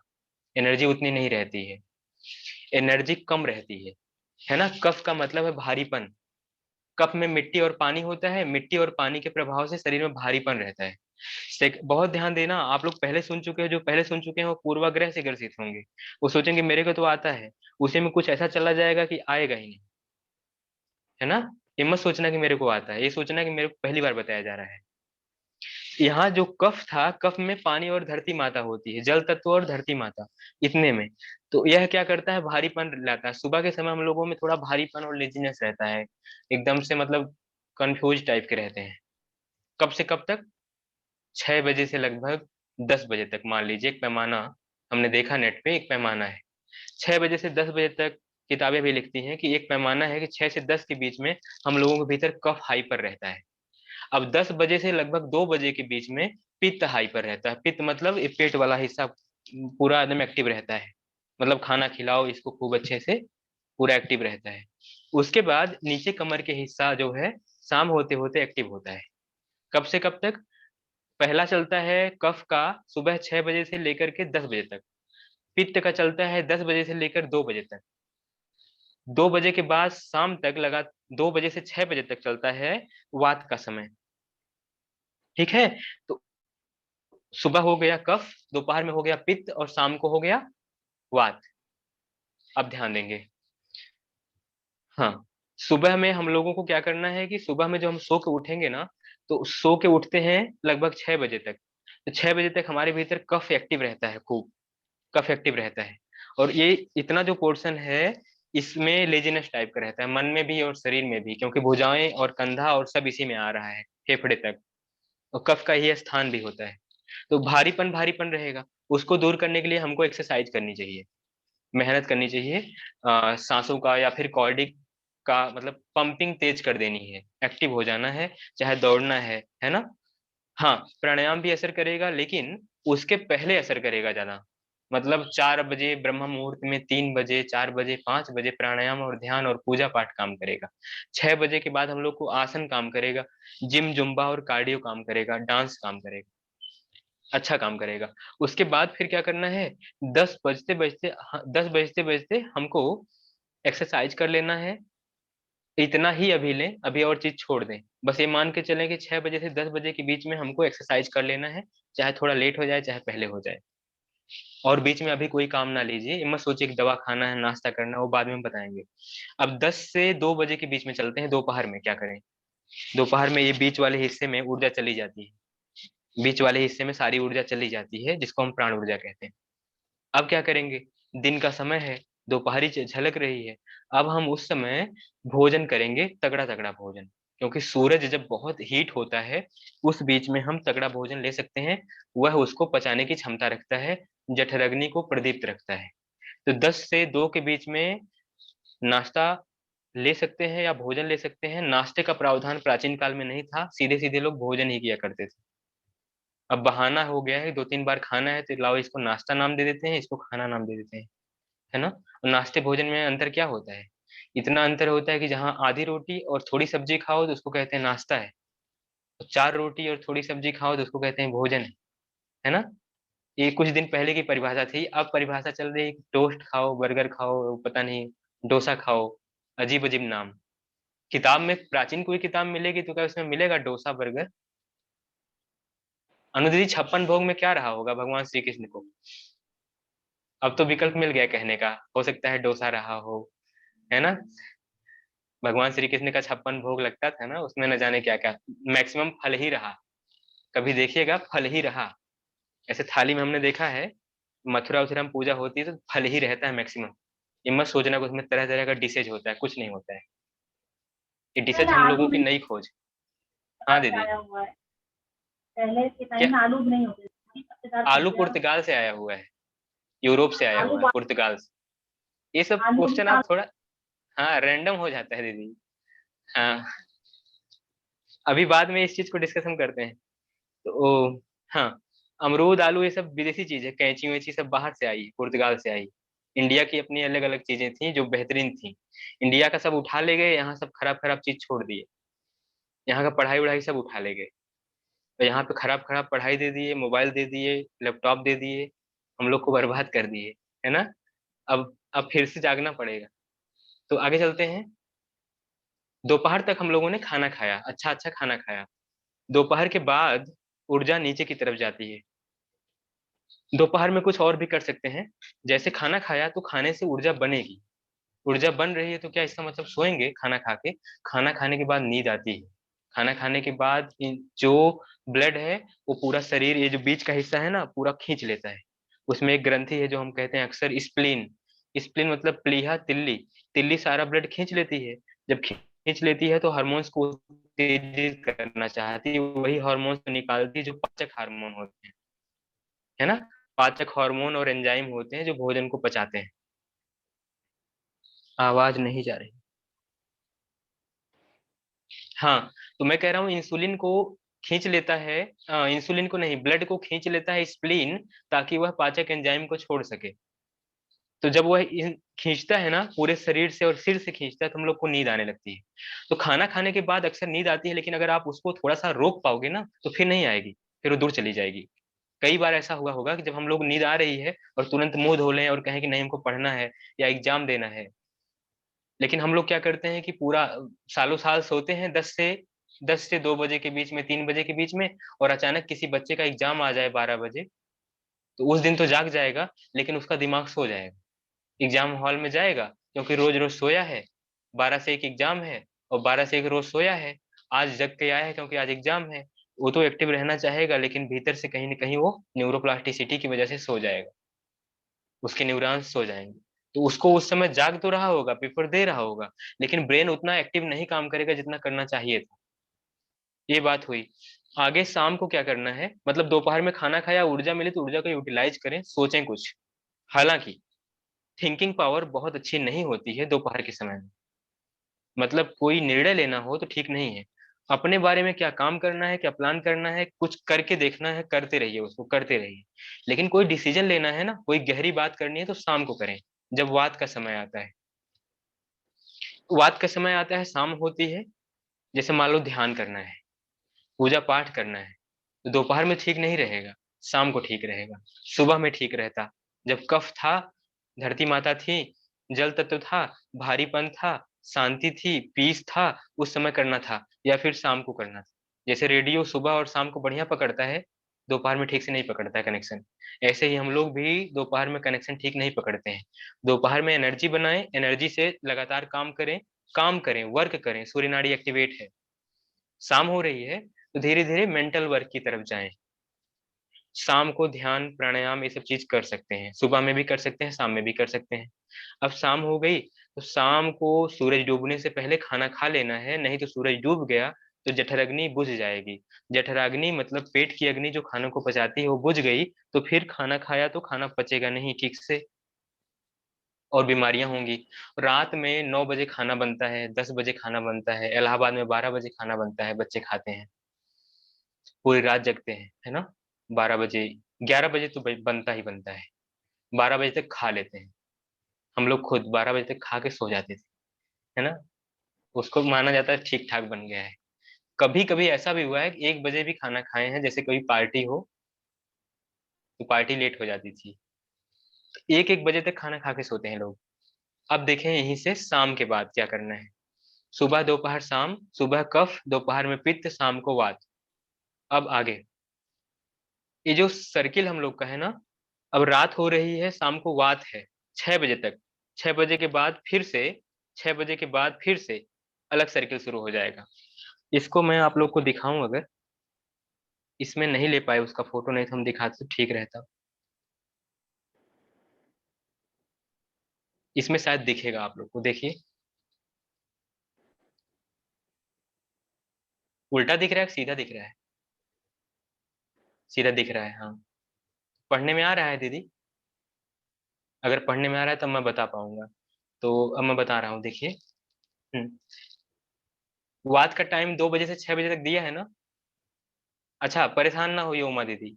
एनर्जी उतनी नहीं रहती है, एनर्जी कम रहती है ना। कफ का मतलब है भारीपन। कफ में मिट्टी और पानी होता है, मिट्टी और पानी के प्रभाव से शरीर में भारीपन रहता है। बहुत ध्यान देना, आप लोग पहले सुन चुके हो, जो पहले सुन चुके हैं वो पूर्वाग्रह से ग्रसित होंगे। वो सोचेंगे मेरे को तो आता है, उसी में कुछ ऐसा चला जाएगा कि आएगा ही नहीं, है ना। ये मत सोचना कि मेरे को आता है, ये सोचना कि मेरे को पहली बार बताया जा रहा है। यहाँ जो कफ था, कफ में पानी और धरती माता होती है, जल तत्व और धरती माता, इतने में। तो यह क्या करता है, भारीपन लाता है। सुबह के समय हम लोगों में थोड़ा भारीपन और लेजीनेस रहता है, एकदम से मतलब कंफ्यूज टाइप के रहते हैं। कब से कब तक, 6 बजे से लगभग 10 बजे तक, मान लीजिए एक पैमाना, हमने देखा नेट पे एक पैमाना है। 6 बजे से 10 बजे तक किताबें भी लिखती हैं कि एक पैमाना है कि 6 से 10 के बीच में हम लोगों के भीतर कफ हाई पर रहता है। अब 10 बजे से लगभग 2 बजे के बीच में पित्त हाई पर रहता है। पित्त मतलब ये पेट वाला हिस्सा पूरा एकदम एक्टिव रहता है, मतलब खाना खिलाओ इसको खूब अच्छे से, पूरा एक्टिव रहता है। उसके बाद नीचे कमर के हिस्सा जो है शाम होते होते एक्टिव होता है। कब से कब तक, पहला चलता है कफ का सुबह 6 बजे से लेकर के 10 बजे तक। पित्त का चलता है 10 बजे से लेकर 2 बजे तक। 2 बजे के बाद शाम तक लगा, 2 बजे से 6 बजे तक चलता है वात का समय। ठीक है, तो सुबह हो गया कफ, दोपहर में हो गया पित्त, और शाम को हो गया वात। अब ध्यान देंगे। हाँ, सुबह में हम लोगों को क्या करना है कि सुबह में जो हम सो के उठेंगे ना, तो सो के उठते हैं लगभग 6 बजे तक। तो 6 बजे तक हमारे भीतर कफ एक्टिव रहता है खूब, कफ एक्टिव रहता है। और ये इतना जो पोर्शन है इसमें लेजीनेस टाइप का रहता है, मन में भी और शरीर में भी, क्योंकि भुजाएं और कंधा और सब इसी में आ रहा है, फेफड़े तक, और कफ का ही स्थान भी होता है। तो भारीपन भारीपन रहेगा, उसको दूर करने के लिए हमको एक्सरसाइज करनी चाहिए, मेहनत करनी चाहिए। सांसों का या फिर कॉर्डिक का मतलब पंपिंग तेज कर देनी है, एक्टिव हो जाना है, चाहे दौड़ना है ना। हाँ, प्राणायाम भी असर करेगा, लेकिन उसके पहले असर करेगा ज्यादा। मतलब 4 बजे ब्रह्म मुहूर्त में, 3 बजे, 4 बजे, 5 बजे प्राणायाम और ध्यान और पूजा पाठ काम करेगा। 6 बजे के बाद हम लोग को आसन काम करेगा, जिम जुम्बा और कार्डियो काम करेगा, डांस काम करेगा, अच्छा काम करेगा। उसके बाद फिर क्या करना है, 10 बजते बजते, 10 बजते बजते हमको एक्सरसाइज कर लेना है। इतना ही अभी लें, अभी और चीज छोड़ दें। बस ये मान के चलें कि 6 बजे से 10 बजे के बीच में हमको एक्सरसाइज कर लेना है, चाहे थोड़ा लेट हो जाए चाहे पहले हो जाए। और बीच में अभी कोई काम ना लीजिए, ये मत सोचिए कि दवा खाना है, नाश्ता करना है, वो बाद में हम बताएंगे। अब 10 से 2 बजे के बीच में चलते हैं, दोपहर में क्या करें। दोपहर में ये बीच वाले हिस्से में ऊर्जा चली जाती है, बीच वाले हिस्से में सारी ऊर्जा चली जाती है, जिसको हम प्राण ऊर्जा कहते हैं। अब क्या करेंगे, दिन का समय है, दोपहरी झलक रही है। अब हम उस समय भोजन करेंगे, तगड़ा तगड़ा भोजन, क्योंकि सूरज जब बहुत हीट होता है उस बीच में हम तगड़ा भोजन ले सकते हैं, वह उसको पचाने की क्षमता रखता है, जठराग्नि को प्रदीप्त रखता है। तो 10 से 2 के बीच में नाश्ता ले सकते हैं या भोजन ले सकते हैं। नाश्ते का प्रावधान प्राचीन काल में नहीं था, सीधे सीधे लोग भोजन ही किया करते थे। अब बहाना हो गया है, 2-3 बार खाना है तो लाओ इसको नाश्ता नाम दे देते हैं, इसको खाना नाम दे देते हैं, है ना। और नाश्ते भोजन में अंतर क्या होता है, इतना अंतर होता है कि जहाँ आधी रोटी और थोड़ी सब्जी खाओ तो उसको कहते हैं नाश्ता है, और 4 रोटी और थोड़ी सब्जी खाओ तो उसको कहते हैं भोजन है ना। ये कुछ दिन पहले की परिभाषा थी, अब परिभाषा चल रही है कि टोस्ट खाओ, बर्गर खाओ, पता नहीं डोसा खाओ, अजीब अजीब नाम। किताब में प्राचीन कोई किताब मिलेगी तो क्या उसमें मिलेगा डोसा बर्गर। अनुदित 56 भोग में क्या रहा होगा भगवान श्री कृष्ण को, अब तो विकल्प मिल गया कहने का, हो सकता है डोसा रहा हो, है ना। भगवान श्री कृष्ण का 56 भोग लगता था ना, उसमें न जाने क्या क्या, मैक्सिमम फल ही रहा। कभी देखिएगा फल ही रहा, ऐसे थाली में हमने देखा है, मथुरा उथुरा में पूजा होती है तो फल ही रहता है मैक्सिमम। ये मत सोचना कि उसमें तरह तरह का डिशेज होता है, कुछ नहीं होता है। ये डिशेज पहले हम आलू लोगों की नहीं नई खोज। हाँ पता से दीदी। आया हुआ है। पहले के क्या, टाइम में आलू नहीं होते थे, का आलू सब्जियां। पुर्तगाल से आया हुआ है, यूरोप से आया आलू हुआ है, पुर्तगाल से। ये सब आलू क्वेश्चन आप थोड़ा, हाँ रैंडम हो जाता है दीदी। हाँ, अभी बाद में इस चीज को डिस्कशन करते हैं। तो हाँ, अमरूद आलू ये सब विदेशी चीज है, कैंची वैची सब बाहर से आई, पुर्तगाल से आई। इंडिया की अपनी अलग अलग चीजें थी जो बेहतरीन थी, इंडिया का सब उठा ले गए, यहाँ सब खराब खराब चीज छोड़ दिए। यहाँ का पढ़ाई वढ़ाई सब उठा ले गए, तो यहाँ पे खराब खराब पढ़ाई दे दिए, मोबाइल दे दिए, लैपटॉप दे दिए, हम लोग को बर्बाद कर दिए, है ना। अब फिर से जागना पड़ेगा। तो आगे चलते हैं। दोपहर तक हम लोगों ने खाना खाया, अच्छा अच्छा खाना खाया। दोपहर के बाद ऊर्जा नीचे की तरफ जाती है। दोपहर में कुछ और भी कर सकते हैं, जैसे खाना खाया तो खाने से ऊर्जा बनेगी। ऊर्जा बन रही है तो क्या इसका मतलब सोएंगे खाना खा के? खाना खाने के बाद नींद आती है। खाना खाने के बाद जो ब्लड है वो पूरा शरीर, ये जो बीच का हिस्सा है ना, पूरा खींच लेता है। उसमें एक ग्रंथि है जो हम कहते हैं अक्सर स्प्लीन। स्प्लीन मतलब प्लीहा, तिल्ली। तिल्ली सारा ब्लड खींच लेती है। जब खींच लेती है तो हार्मोन्स को उत्तेजित करना चाहती है, वही हार्मोन्स निकालती है जो पाचक हार्मोन होते हैं, है ना। पाचक हार्मोन और एंजाइम होते हैं जो भोजन को पचाते हैं। आवाज नहीं जा रही। हाँ, तो मैं कह रहा हूँ इंसुलिन को खींच लेता है, इंसुलिन को नहीं, ब्लड को खींच लेता है स्प्लीन, ताकि वह पाचक एंजाइम को छोड़ सके। तो जब वह खींचता है ना पूरे शरीर से और सिर से खींचता है तो हम लोग को नींद आने लगती है। तो खाना खाने के बाद अक्सर नींद आती है, लेकिन अगर आप उसको थोड़ा सा रोक पाओगे ना तो फिर नहीं आएगी, फिर वो दूर चली जाएगी। कई बार ऐसा हुआ होगा कि जब हम लोग नींद आ रही है और तुरंत मुंह धो लें और कहें कि नहीं हमको पढ़ना है या एग्जाम देना है, लेकिन हम लोग क्या करते हैं कि पूरा सालों साल सोते हैं 10 से 2 बजे के बीच में, 3 बजे के बीच में, और अचानक किसी बच्चे का एग्जाम आ जाए 12 बजे, तो उस दिन तो जाग जाएगा लेकिन उसका दिमाग सो जाएगा। एग्जाम हॉल में जाएगा क्योंकि रोज रोज सोया है, 12 से 1 एग्जाम है, और 12 से 1 रोज सोया है, आज जग के आया है क्योंकि आज एग्जाम है। वो तो एक्टिव रहना चाहेगा लेकिन भीतर से कहीं ना कहीं वो न्यूरोप्लास्टिसिटी की वजह से सो जाएगा, उसके न्यूरॉन्स सो जाएंगे। तो उसको उस समय जाग तो रहा होगा, पेपर दे रहा होगा, लेकिन ब्रेन उतना एक्टिव नहीं काम करेगा जितना करना चाहिए था। ये बात हुई। आगे शाम को क्या करना है, मतलब दोपहर में खाना खाया, ऊर्जा मिली तो ऊर्जा को यूटिलाइज करें, सोचें कुछ। हालांकि थिंकिंग पावर बहुत अच्छी नहीं होती है दोपहर के समय में, मतलब कोई निर्णय लेना हो तो ठीक नहीं है। अपने बारे में क्या काम करना है, क्या प्लान करना है, कुछ करके देखना है, करते रहिए, उसको करते रहिए। लेकिन कोई डिसीजन लेना है ना, कोई गहरी बात करनी है तो शाम को करें, जब वात का समय आता है। वात का समय आता है, शाम होती है। जैसे मान लो ध्यान करना है, पूजा पाठ करना है, तो दोपहर में ठीक नहीं रहेगा, शाम को ठीक रहेगा। सुबह में ठीक रहता, जब कफ था, धरती माता थी, जल तत्व था, भारीपन था, शांति थी, पीस था, उस समय करना था, या फिर शाम को करना था। जैसे रेडियो सुबह और शाम को बढ़िया पकड़ता है, दोपहर में ठीक से नहीं पकड़ता है कनेक्शन। ऐसे ही हम लोग भी दोपहर में कनेक्शन ठीक नहीं पकड़ते हैं। दोपहर में एनर्जी बनाएं, एनर्जी से लगातार काम करें, वर्क करें, सूर्य नाड़ी एक्टिवेट है। शाम हो रही है तो धीरे धीरे मेंटल वर्क की तरफ जाएं। शाम को ध्यान प्राणायाम ये सब चीज कर सकते हैं, सुबह में भी कर सकते हैं, शाम में भी कर सकते हैं। अब शाम हो गई तो शाम को सूरज डूबने से पहले खाना खा लेना है, नहीं तो सूरज डूब गया तो जठराग्नि बुझ जाएगी। जठराग्नि मतलब पेट की अग्नि जो खानों को पचाती है वो बुझ गई, तो फिर खाना खाया तो खाना पचेगा नहीं ठीक से, और बीमारियां होंगी। रात में 9 बजे खाना बनता है, 10 बजे खाना बनता है, इलाहाबाद में 12 बजे खाना बनता है, बच्चे खाते हैं, पूरी रात जगते हैं, है ना। 12 बजे, 11 बजे तो बनता ही बनता है, 12 बजे तक खा लेते हैं। हम लोग खुद 12 बजे तक खा के सो जाते थे, है ना। उसको माना जाता है ठीक ठाक बन गया है। कभी कभी ऐसा भी हुआ है कि 1 बजे भी खाना खाए हैं, जैसे कोई पार्टी हो तो पार्टी लेट हो जाती थी, 1-1 बजे तक खाना खा के सोते हैं लोग। अब देखें यहीं से शाम के बाद क्या करना है। सुबह दोपहर शाम, सुबह कफ, दोपहर में पित्त, शाम को वात। अब आगे ये जो सर्किल हम लोग का है ना, अब रात हो रही है, शाम को वात है, 6 बजे तक। 6 बजे के बाद फिर से, 6 बजे के बाद फिर से अलग सर्किल शुरू हो जाएगा। इसको मैं आप लोग को दिखाऊं अगर, इसमें नहीं ले पाए उसका फोटो, नहीं तो हम दिखाते तो ठीक रहता। इसमें शायद दिखेगा आप लोग को, देखिए। उल्टा दिख रहा है, सीधा दिख रहा है? सीधा दिख रहा है, हाँ। पढ़ने में आ रहा है दीदी? अगर पढ़ने में आ रहा है तब मैं बता पाऊंगा। तो अब मैं बता रहा हूँ, देखिए। हम्म, वात का टाइम 2 बजे से 6 बजे तक दिया है ना। अच्छा, परेशान ना होइए उमा दीदी,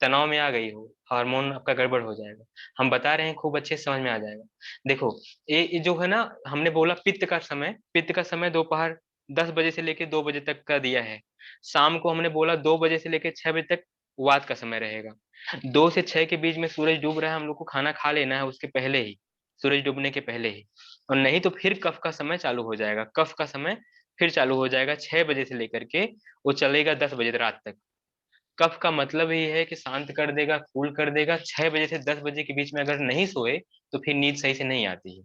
तनाव में आ गई हो, हार्मोन आपका गड़बड़ हो जाएगा। हम बता रहे हैं, खूब अच्छे से समझ में आ जाएगा। देखो, ये जो है ना, हमने बोला पित्त का समय दोपहर 10 बजे से लेकर 2 बजे तक का दिया है। शाम को हमने बोला 2 बजे से लेकर 6 बजे तक वात का समय रहेगा। 2 से 6 के बीच में सूरज डूब रहा है, हम लोग को खाना खा लेना है उसके पहले ही, सूरज डूबने के पहले ही। और नहीं तो फिर कफ का समय चालू हो जाएगा, कफ का समय फिर चालू हो जाएगा 6 बजे से लेकर के, वो चलेगा 10 बजे रात तक। कफ का मतलब ही है कि शांत कर देगा, कूल कर देगा। 6 बजे से 10 बजे के बीच में अगर नहीं सोए तो फिर नींद सही से नहीं आती है।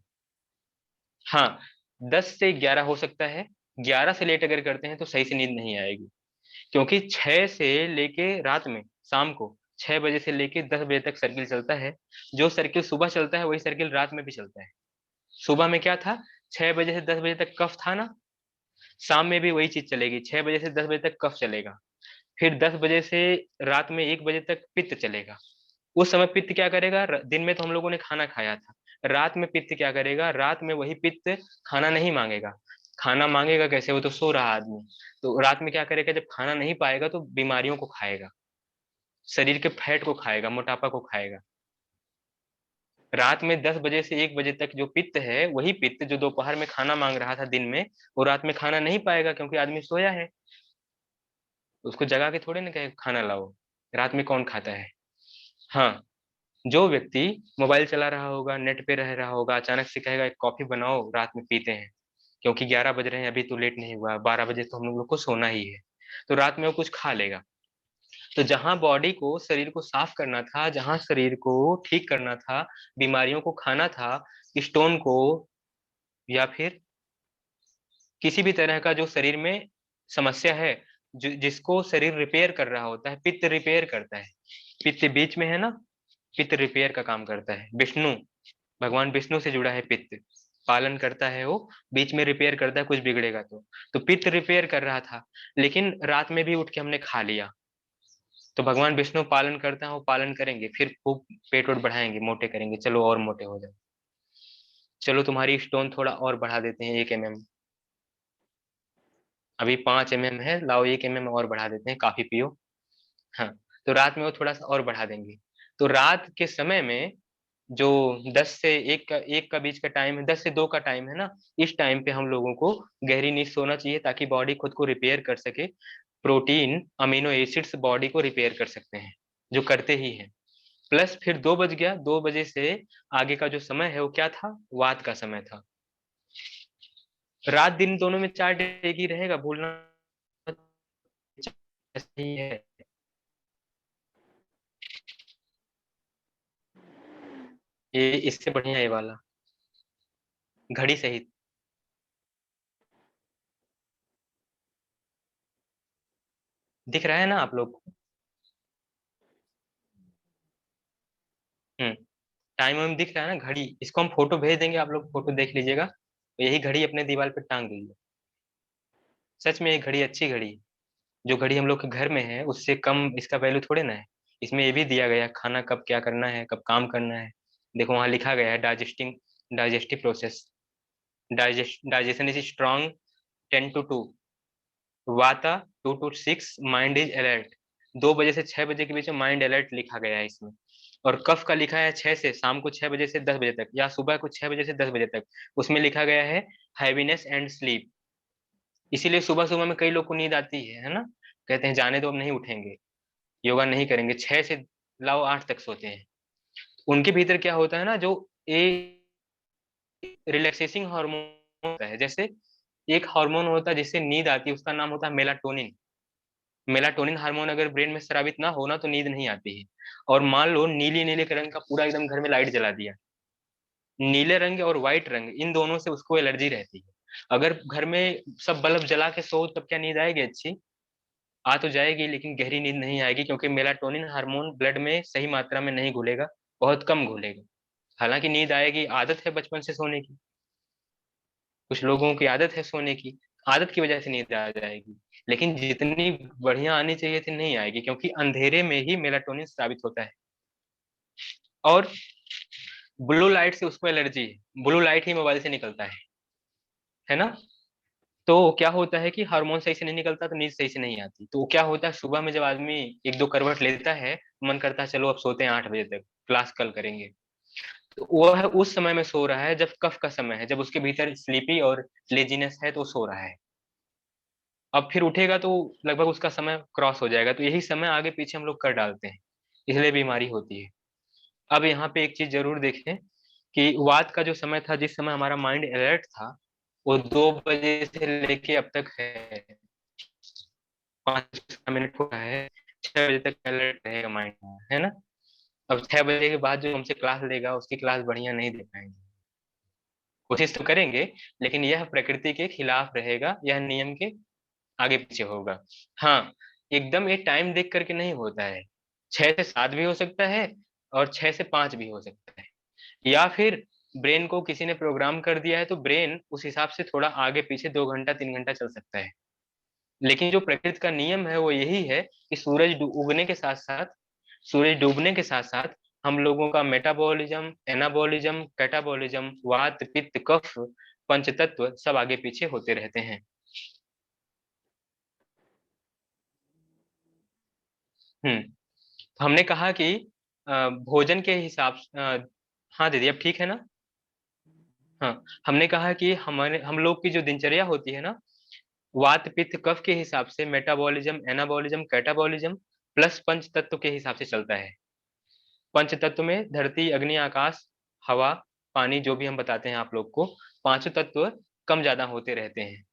हाँ, 10 से 11 हो सकता है। 11 से लेट अगर करते हैं तो सही से नींद नहीं आएगी, क्योंकि 6 से लेके रात में, शाम को 6 बजे से लेके 10 बजे तक सर्किल चलता है। जो सर्किल सुबह चलता है वही सर्किल रात में भी चलता है। सुबह में क्या था, 6 बजे से 10 बजे तक कफ था ना, शाम में भी वही चीज चलेगी, 6 बजे से 10 बजे तक कफ चलेगा। फिर 10 बजे से रात में 1 बजे तक पित्त चलेगा। उस समय पित्त क्या करेगा, दिन में तो हम लोगों ने खाना खाया था, रात में पित्त क्या करेगा, रात में वही पित्त खाना नहीं मांगेगा। खाना मांगेगा कैसे, वो तो सो रहा आदमी। तो रात में क्या करेगा, जब खाना नहीं पाएगा तो बीमारियों को खाएगा, शरीर के फैट को खाएगा, मोटापा को खाएगा। रात में 10 बजे से 1 बजे तक जो पित्त है, वही पित्त जो दोपहर में खाना मांग रहा था दिन में, वो रात में खाना नहीं पाएगा क्योंकि आदमी सोया है। उसको जगा के थोड़े ना कहे खाना लाओ, रात में कौन खाता है। हाँ, जो व्यक्ति मोबाइल चला रहा होगा, नेट पे रह रहा होगा, अचानक से कहेगा एक कॉफी बनाओ, रात में पीते हैं, क्योंकि 11 बज रहे हैं, अभी तो लेट नहीं हुआ, 12 बजे तो हम लोग को सोना ही है। तो रात में वो कुछ खा लेगा। तो जहां बॉडी को, शरीर को साफ करना था, जहां शरीर को ठीक करना था, बीमारियों को खाना था, स्टोन को, या फिर किसी भी तरह का जो शरीर में समस्या है, जिसको शरीर रिपेयर कर रहा होता है, पित्त रिपेयर करता है। पित्त बीच में है ना, पित्त रिपेयर का काम करता है। विष्णु, भगवान विष्णु से जुड़ा है पित्त, पालन करता है वो, बीच में रिपेयर करता है कुछ बिगड़ेगा तो पित्त रिपेयर कर रहा था, लेकिन रात में भी उठ के हमने खा लिया। तो भगवान विष्णु पालन करता है, वो पालन करेंगे, फिर खूब पेट वोट बढ़ाएंगे, मोटे करेंगे, चलो और मोटे हो जाओ, चलो तुम्हारी स्टोन थोड़ा और बढ़ा देते हैं 1 mm, अभी 5 mm है, लाओ 1 mm और बढ़ा देते हैं, काफी पियो। हाँ, तो रात में वो थोड़ा सा और बढ़ा देंगे। तो रात के समय में जो 10 से 1 का बीच का टाइम है, 10 से 2 का टाइम है ना, इस टाइम पे हम लोगों को गहरी नींद सोना चाहिए, ताकि बॉडी खुद को रिपेयर कर सके। प्रोटीन, अमीनो एसिड्स बॉडी को रिपेयर कर सकते हैं, जो करते ही हैं। प्लस फिर 2 बज गया, 2 बजे से आगे का जो समय है वो क्या था, वात का समय था। रात दिन दोनों में चार्ट एक ही रहेगा, भूलना ही है। ये इससे बढ़िया ये वाला, घड़ी सहित। दिख रहा है ना आप लोग को? हम्म, टाइम वाइम दिख रहा है ना, घड़ी, इसको हम फोटो भेज देंगे, आप लोग फोटो देख लीजिएगा, तो यही घड़ी अपने दीवार पे टांग दीजिए। सच में ये घड़ी अच्छी घड़ी है। जो घड़ी हम लोग के घर में है उससे कम इसका वैल्यू थोड़े ना है। इसमें ये भी दिया गया है खाना कब क्या करना है, कब काम करना है। देखो वहां लिखा गया है, digestive process, digestion is strong 10 to 2, वाता 2 to 6, माइंड इज अलर्ट। 2 बजे से 6 बजे के बीच में माइंड अलर्ट लिखा गया है इसमें। और कफ का लिखा है 6 से शाम को 6 बजे से 10 बजे तक, या सुबह को 6 बजे से 10 बजे तक, उसमें लिखा गया है हैवीनेस एंड स्लीप। इसीलिए सुबह सुबह में कई लोग को नींद आती है ना, कहते हैं जाने दो अब नहीं उठेंगे, योगा नहीं करेंगे, 6 से लाओ 8 तक सोते हैं। उनके भीतर क्या होता है ना, जो ए रिलैक्सेसिंग हार्मोन होता है, जैसे एक हार्मोन होता है जिससे नींद आती है, उसका नाम होता है मेलाटोनिन। मेलाटोनिन हार्मोन अगर ब्रेन में स्रावित ना होना तो नींद नहीं आती है। और मान लो नीली नीले रंग का पूरा एकदम घर में लाइट जला दिया, नीले रंग और व्हाइट रंग, इन दोनों से उसको एलर्जी रहती है। अगर घर में सब बल्ब जला के सो तब क्या नींद आएगी अच्छी? आ तो जाएगी, लेकिन गहरी नींद नहीं आएगी, क्योंकि मेलाटोनिन हार्मोन ब्लड में सही मात्रा में नहीं घुलेगा, बहुत कम घुलेगा। हालांकि नींद आएगी, आदत है बचपन से सोने की, कुछ लोगों की आदत है सोने की, आदत की वजह से नींद आ जाएगी। लेकिन जितनी बढ़िया आनी चाहिए थी नहीं आएगी, क्योंकि अंधेरे में ही मेलाटोनिन स्रावित होता है। और ब्लू लाइट से उसको एलर्जी है, ब्लू लाइट ही मोबाइल से निकलता है ना। तो क्या होता है कि हार्मोन सही से नहीं निकलता तो नींद सही से नहीं आती, तो क्या होता है सुबह में जब आदमी एक दो करवट लेता है, मन करता है चलो अब सोते हैं 8 बजे तक, क्लास कल करेंगे। तो वह उस समय में सो रहा है जब कफ का समय है, जब उसके भीतर स्लीपी और लेजीनेस है, तो सो रहा है। अब फिर उठेगा तो लगभग उसका समय क्रॉस हो जाएगा, तो यही समय आगे पीछे हम लोग कर डालते हैं, इसलिए बीमारी होती है। अब यहाँ पे एक चीज जरूर देखें कि वात का जो समय था, जिस समय हमारा माइंड अलर्ट था, वो 2 बजे से लेके अब तक है, 5 मिनट हुआ है, 6 बजे तक अलर्ट रहेगा माइंड, है ना। अब 6 बजे के बाद जो हमसे क्लास लेगा उसकी क्लास बढ़िया नहीं दे पाएंगे, कोशिश तो करेंगे, लेकिन यह प्रकृति के खिलाफ रहेगा, यह नियम के आगे पीछे होगा। हाँ, एकदम ये टाइम देख करके नहीं होता है, 6 से 7 भी हो सकता है और 6 से 5 भी हो सकता है, या फिर ब्रेन को किसी ने प्रोग्राम कर दिया है तो ब्रेन उस हिसाब से थोड़ा आगे पीछे 2 घंटा 3 घंटा चल सकता है। लेकिन जो प्रकृति का नियम है वो यही है कि उगने के साथ साथ, सूरज डूबने के साथ साथ हम लोगों का मेटाबॉलिज्म, एनाबॉलिज्म, कैटाबॉलिज्म, वात पित्त कफ पंच तत्व सब आगे पीछे होते रहते हैं। तो हमने कहा कि भोजन के हिसाब हाँ दीदी अब ठीक है ना। हाँ, हमने कहा कि हमारे हम लोग की जो दिनचर्या होती है ना, वात पित्त कफ के हिसाब से मेटाबॉलिज्म, एनाबॉलिज्म, कैटाबॉलिज्म प्लस पंच तत्व के हिसाब से चलता है। पंच तत्व में धरती अग्नि आकाश हवा पानी, जो भी हम बताते हैं आप लोग को, पांचों तत्व कम ज्यादा होते रहते हैं।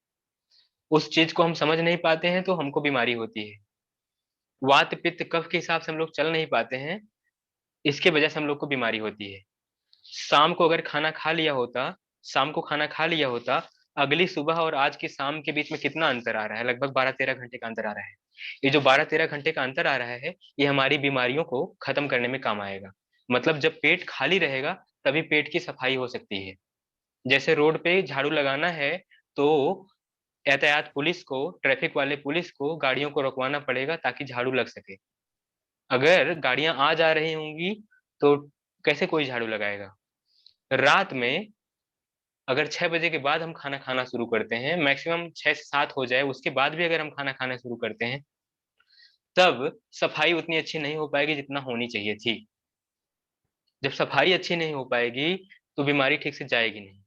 उस चीज को हम समझ नहीं पाते हैं तो हमको बीमारी होती है। वात पित्त कफ के हिसाब से हम लोग चल नहीं पाते हैं, इसके वजह से हम लोग को बीमारी होती है। शाम को अगर खाना खा लिया होता, शाम को खाना खा लिया होता, अगली सुबह और आज की शाम के बीच में कितना अंतर आ रहा है, लगभग 12-13 घंटे का अंतर आ रहा है। ये जो 12-13 घंटे का अंतर आ रहा है, ये हमारी बीमारियों को खत्म करने में काम आएगा। मतलब जब पेट खाली रहेगा तभी पेट की सफाई हो सकती है। जैसे रोड पे झाड़ू लगाना है तो यातायात पुलिस को, ट्रैफिक वाले पुलिस को गाड़ियों को रोकवाना पड़ेगा ताकि झाड़ू लग सके। अगर गाड़ियां आ जा रही होंगी तो कैसे कोई झाड़ू लगाएगा। रात में अगर 6 बजे के बाद हम खाना खाना शुरू करते हैं, मैक्सिमम 6 से 7 हो जाए, उसके बाद भी अगर हम खाना खाना शुरू करते हैं, तब सफाई उतनी अच्छी नहीं हो पाएगी जितना होनी चाहिए थी। जब सफाई अच्छी नहीं हो पाएगी तो बीमारी ठीक से जाएगी नहीं।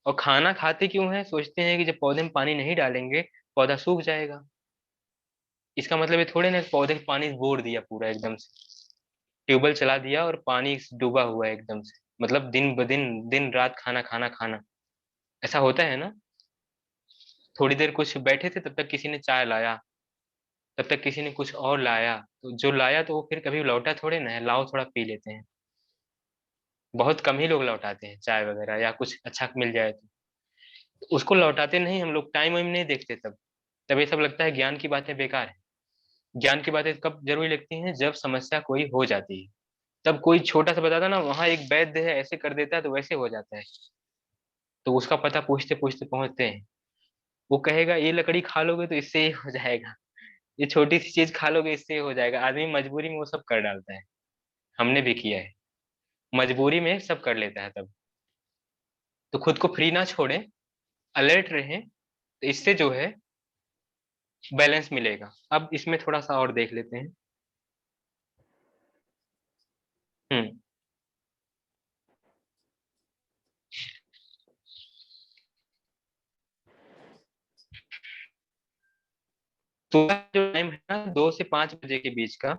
और खाना खाते क्यों है, सोचते हैं कि जब पौधे में पानी नहीं डालेंगे पौधा सूख जाएगा। इसका मतलब ये थोड़े ना कि पौधे को पानी बोर दिया पूरा एकदम से, ट्यूबवेल चला दिया और पानी डूबा हुआ है एकदम से, मतलब दिन ब दिन दिन रात खाना खाना खाना, ऐसा होता है ना। थोड़ी देर कुछ बैठे थे तब तक किसी ने चाय लाया, तब तक किसी ने कुछ और लाया, तो जो लाया तो वो फिर कभी लौटा थोड़े ना है, लाओ थोड़ा पी लेते हैं। बहुत कम ही लोग लौटाते हैं चाय वगैरह, या कुछ अच्छा मिल जाए तो उसको लौटाते नहीं हम लोग, टाइम वाइम नहीं देखते तब। तब ये सब लगता है ज्ञान की बातें बेकार है। ज्ञान की बातें कब जरूरी लगती हैं, जब समस्या कोई हो जाती है। तब कोई छोटा सा बताता ना, वहां एक वैद्य है ऐसे कर देता है तो वैसे हो जाता है, तो उसका पता पूछते पूछते पहुंचते हैं। वो कहेगा ये लकड़ी खा लोगे तो इससे ये हो जाएगा, ये छोटी सी चीज खा लोगे इससे ये हो जाएगा, आदमी मजबूरी में वो सब कर डालता है। हमने भी किया है, मजबूरी में सब कर लेता है तब। तो खुद को फ्री ना छोड़ें, अलर्ट रहें, तो इससे जो है बैलेंस मिलेगा। अब इसमें थोड़ा सा और देख लेते हैं। हम्म। तो जो टाइम है ना 2 से 5 बजे के बीच का,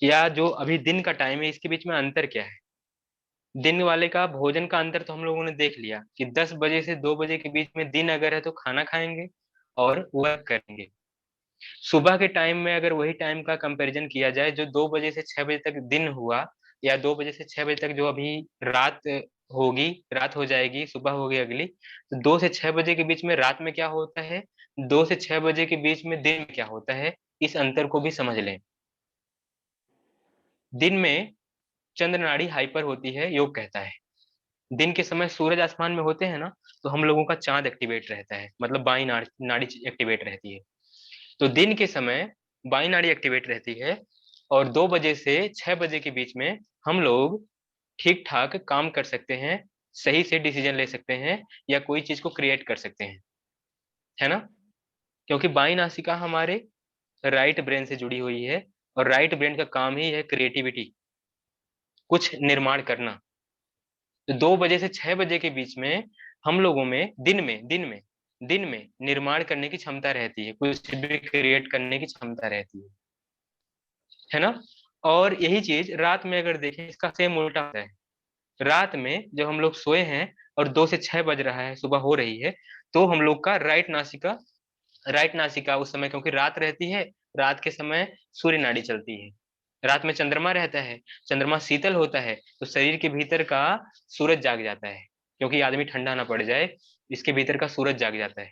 या जो अभी दिन का टाइम है, इसके बीच में अंतर क्या है। दिन वाले का भोजन का अंतर तो हम लोगों ने देख लिया कि 10 बजे से 2 बजे के बीच में दिन अगर है तो खाना खाएंगे और वर्क करेंगे। सुबह के टाइम में अगर वही टाइम का कंपैरिजन किया जाए, जो 2 बजे से 6 बजे तक दिन हुआ, या 2 बजे से 6 बजे तक जो अभी रात होगी, रात हो जाएगी, सुबह होगी अगली, तो 2 से 6 बजे के बीच में रात में क्या होता है, 2 से 6 बजे के बीच में दिन में क्या होता है, इस अंतर को भी समझ लें। दिन में चंद्र नाड़ी हाइपर होती है, योग कहता है। दिन के समय सूरज आसमान में होते हैं ना, तो हम लोगों का चांद एक्टिवेट रहता है, मतलब बाई नाड़ी नाड़ी एक्टिवेट रहती है। तो दिन के समय बाई नाड़ी एक्टिवेट रहती है, और 2 बजे से 6 बजे के बीच में हम लोग ठीक ठाक काम कर सकते हैं, सही से डिसीजन ले सकते हैं, या कोई चीज को क्रिएट कर सकते हैं, है ना। क्योंकि बाई नासिका हमारे राइट ब्रेन से जुड़ी हुई है, और राइट ब्रेन का काम ही है क्रिएटिविटी, कुछ निर्माण करना। तो 2 बजे से 6 बजे के बीच में हम लोगों में दिन में निर्माण करने की क्षमता रहती है, कुछ भी क्रिएट करने की क्षमता रहती है ना। और यही चीज रात में अगर देखें, इसका सेम उल्टा होता है। रात में जब हम लोग सोए हैं और 2 से 6 बज रहा है, सुबह हो रही है, तो हम लोग का राइट नासिका उस समय, क्योंकि रात रहती है, रात के समय सूर्य नाड़ी चलती है, रात में चंद्रमा रहता है, चंद्रमा शीतल होता है, तो शरीर के भीतर का सूरज जाग जाता है, क्योंकि आदमी ठंडा ना पड़ जाए, इसके भीतर का सूरज जाग जाता है।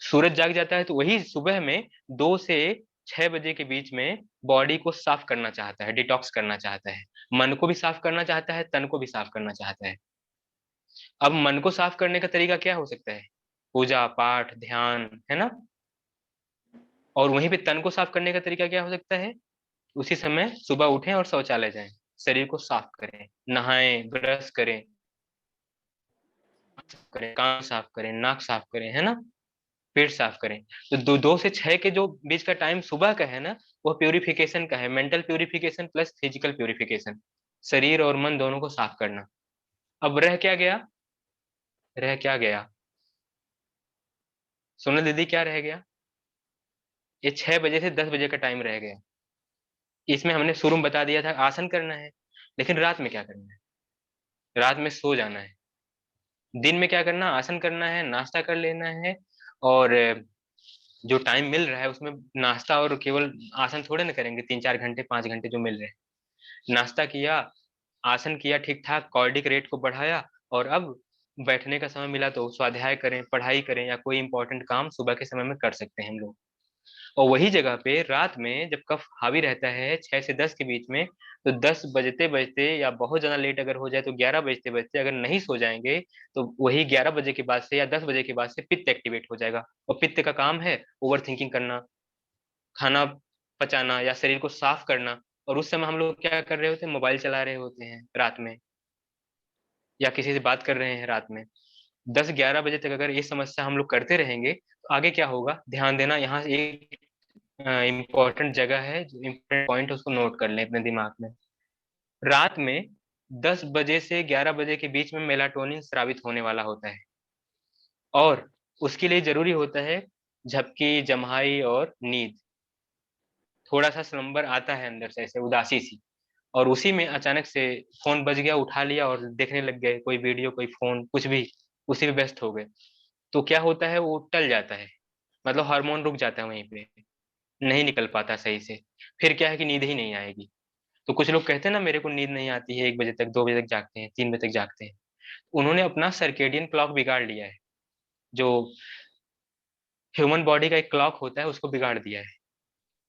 सूरज जाग जाता है तो वही सुबह में 2 से 6 बजे के बीच में बॉडी को साफ करना चाहता है, डिटॉक्स करना चाहता है, मन को भी साफ करना चाहता है, तन को भी साफ करना चाहता है। अब मन को साफ करने का तरीका क्या हो सकता है? पूजा पाठ ध्यान, है ना। और वहीं पे तन को साफ करने का तरीका क्या हो सकता है? उसी समय सुबह उठें और शौचालय जाएं, शरीर को साफ करें, नहाएं, ब्रश करें, कान साफ करें, नाक साफ करें, है ना, पेट साफ करें। तो 2 से 6 के जो बीच का टाइम सुबह का है ना, वो प्यूरिफिकेशन का है, mental purification plus physical purification, शरीर और मन दोनों को साफ करना। अब रह क्या गया सोनल दीदी, क्या रह गया? ये 6 बजे से 10 बजे का टाइम रह गया। इसमें हमने शुरू में बता दिया था आसन करना है, लेकिन रात में क्या करना है? रात में सो जाना है। दिन में क्या करना? आसन करना है, नाश्ता कर लेना है, और जो टाइम मिल रहा है उसमें नाश्ता और केवल आसन थोड़े ना करेंगे, 3-4 घंटे 5 घंटे जो मिल रहे हैं, नाश्ता किया, आसन किया, ठीक ठाक कार्डिक रेट को बढ़ाया, और अब बैठने का समय मिला तो स्वाध्याय करें, पढ़ाई करें, या कोई इंपॉर्टेंट काम सुबह के समय में कर सकते हैं हम लोग। और वही जगह पे रात में जब कफ हावी रहता है 6 से 10 के बीच में, तो 10 बजते बजते या बहुत ज्यादा लेट अगर हो जाए तो 11 बजते बजते अगर नहीं सो जाएंगे, तो वही 11 बजे के बाद से या 10 बजे के बाद से पित्त एक्टिवेट हो जाएगा। और पित्त का काम है ओवर थिंकिंग करना, खाना पचाना, या शरीर को साफ करना। और उस समय हम लोग क्या कर रहे होते हैं? मोबाइल चला रहे होते हैं रात में, या किसी से बात कर रहे हैं रात में। 10-11 बजे तक अगर ये समस्या हम लोग करते रहेंगे तो आगे क्या होगा? ध्यान देना, यहाँ एक इम्पोर्टेंट जगह है, जो इम्पोर्टेंट पॉइंट है उसको नोट कर लें अपने दिमाग में। रात में 10 बजे से 11 बजे के बीच में मेलाटोनिन स्रावित होने वाला होता है, और उसके लिए जरूरी होता है झपकी, जम्हाई और नींद। थोड़ा सा स्लम्बर आता है अंदर से, ऐसे उदासी सी, और उसी में अचानक से फोन बज गया, उठा लिया और देखने लग गए, कोई वीडियो, कोई फोन, कुछ भी, उसी में व्यस्त हो गए। तो क्या होता है? वो टल जाता है, मतलब हार्मोन रुक जाता है वहीं पे, नहीं निकल पाता सही से। फिर क्या है कि नींद ही नहीं आएगी। तो कुछ लोग कहते हैं ना, मेरे को नींद नहीं आती है, 1 बजे तक, 2 बजे तक जागते हैं, 3 बजे तक जागते हैं। उन्होंने अपना सर्केडियन क्लॉक बिगाड़ लिया है, जो ह्यूमन बॉडी का एक क्लॉक होता है उसको बिगाड़ दिया है।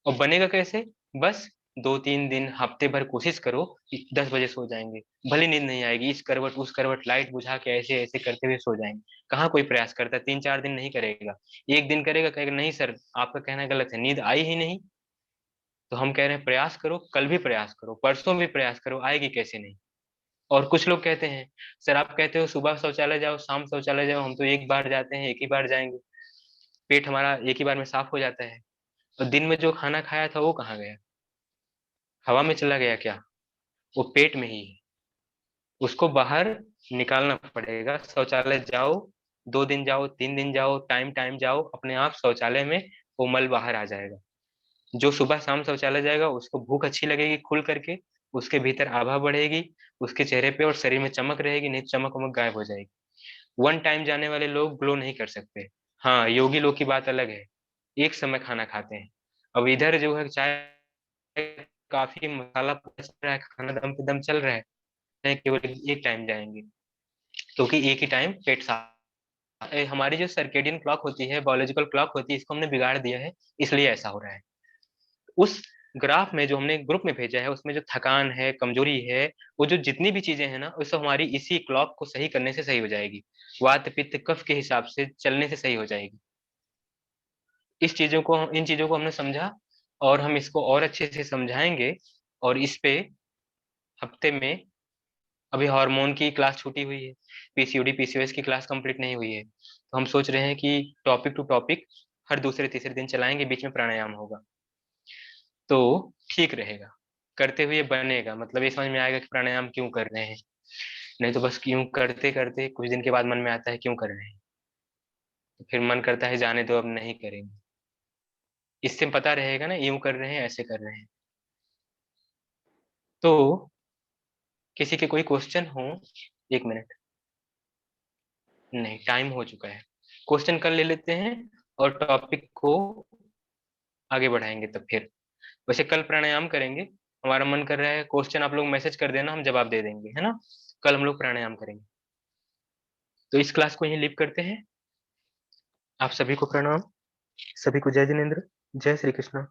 और बनेगा कैसे? बस 2-3 दिन, हफ्ते भर कोशिश करो कि 10 बजे सो जाएंगे, भले नींद नहीं आएगी, इस करवट उस करवट, लाइट बुझा के ऐसे ऐसे करते हुए सो जाएंगे। कहाँ कोई प्रयास करता है? 3-4 दिन नहीं करेगा, एक दिन करेगा, कहेगा नहीं सर आपका कहना गलत है, नींद आई ही नहीं। तो हम कह रहे हैं प्रयास करो, कल भी प्रयास करो, परसों भी प्रयास करो, आएगी कैसे नहीं। और कुछ लोग कहते हैं सर आप कहते हो सुबह शौचालय जाओ, शाम शौचालय जाओ, हम तो एक बार जाते हैं, एक ही बार जाएंगे, पेट हमारा एक ही बार में साफ हो जाता है। और दिन में जो खाना खाया था वो कहाँ गया? हवा में चला गया क्या? वो पेट में ही है, उसको बाहर निकालना पड़ेगा। शौचालय जाओ, 2 दिन जाओ, 3 दिन जाओ, टाइम टाइम जाओ, अपने आप शौचालय में वो मल बाहर आ जाएगा। जो सुबह शाम शौचालय जाएगा उसको भूख अच्छी लगेगी खुल करके, उसके भीतर आभा बढ़ेगी, उसके चेहरे पे और शरीर में चमक रहेगी, नहीं तो चमक वमक गायब हो जाएगी। 1 टाइम जाने वाले लोग ग्लो नहीं कर सकते। हाँ, योगी लोग की बात अलग है, एक समय खाना खाते हैं। अब इधर जो है चाय काफी मसाला चल रहा है, खाना दम पे दम चल रहा है, नहीं केवल एक टाइम जाएंगे, क्योंकि एक ही टाइम पेट साफ। हमारी जो सर्केडियन क्लॉक होती है, बायोलॉजिकल क्लॉक होती है, इसको हमने बिगाड़ दिया है, इसलिए ऐसा हो रहा है। उस ग्राफ में जो हमने ग्रुप में भेजा है उसमें जो थकान है, कमजोरी है, वो जो जितनी भी चीजें हैं ना, वो सब हमारी इसी क्लॉक को सही करने से सही हो जाएगी, वात पित्त कफ के हिसाब से चलने से सही हो जाएगी। इन चीजों को हमने समझा, और हम इसको और अच्छे से समझाएंगे, और इस पे हफ्ते में अभी हार्मोन की क्लास छूटी हुई है, पीसीओडी पीसीओएस की क्लास कंप्लीट नहीं हुई है, तो हम सोच रहे हैं कि टॉपिक टू टॉपिक हर दूसरे तीसरे दिन चलाएंगे, बीच में प्राणायाम होगा तो ठीक रहेगा। करते हुए बनेगा, मतलब ये समझ में आएगा कि प्राणायाम क्यों कर रहे हैं। नहीं तो बस क्यों करते करते कुछ दिन के बाद मन में आता है क्यों कर रहे हैं, तो फिर मन करता है जाने दो अब नहीं करेंगे। इससे पता रहेगा ना यूं कर रहे हैं ऐसे कर रहे हैं। तो किसी के कोई क्वेश्चन हो? एक मिनट, नहीं टाइम हो चुका है, क्वेश्चन कर ले लेते हैं और टॉपिक को आगे बढ़ाएंगे तब फिर। वैसे कल प्राणायाम करेंगे, हमारा मन कर रहा है, क्वेश्चन आप लोग मैसेज कर देना, हम जवाब दे देंगे, है ना। कल हम लोग प्राणायाम करेंगे। तो इस क्लास को यहीं लीव करते हैं। आप सभी को प्रणाम, सभी को जय जिनेन्द्र, जय श्री कृष्ण।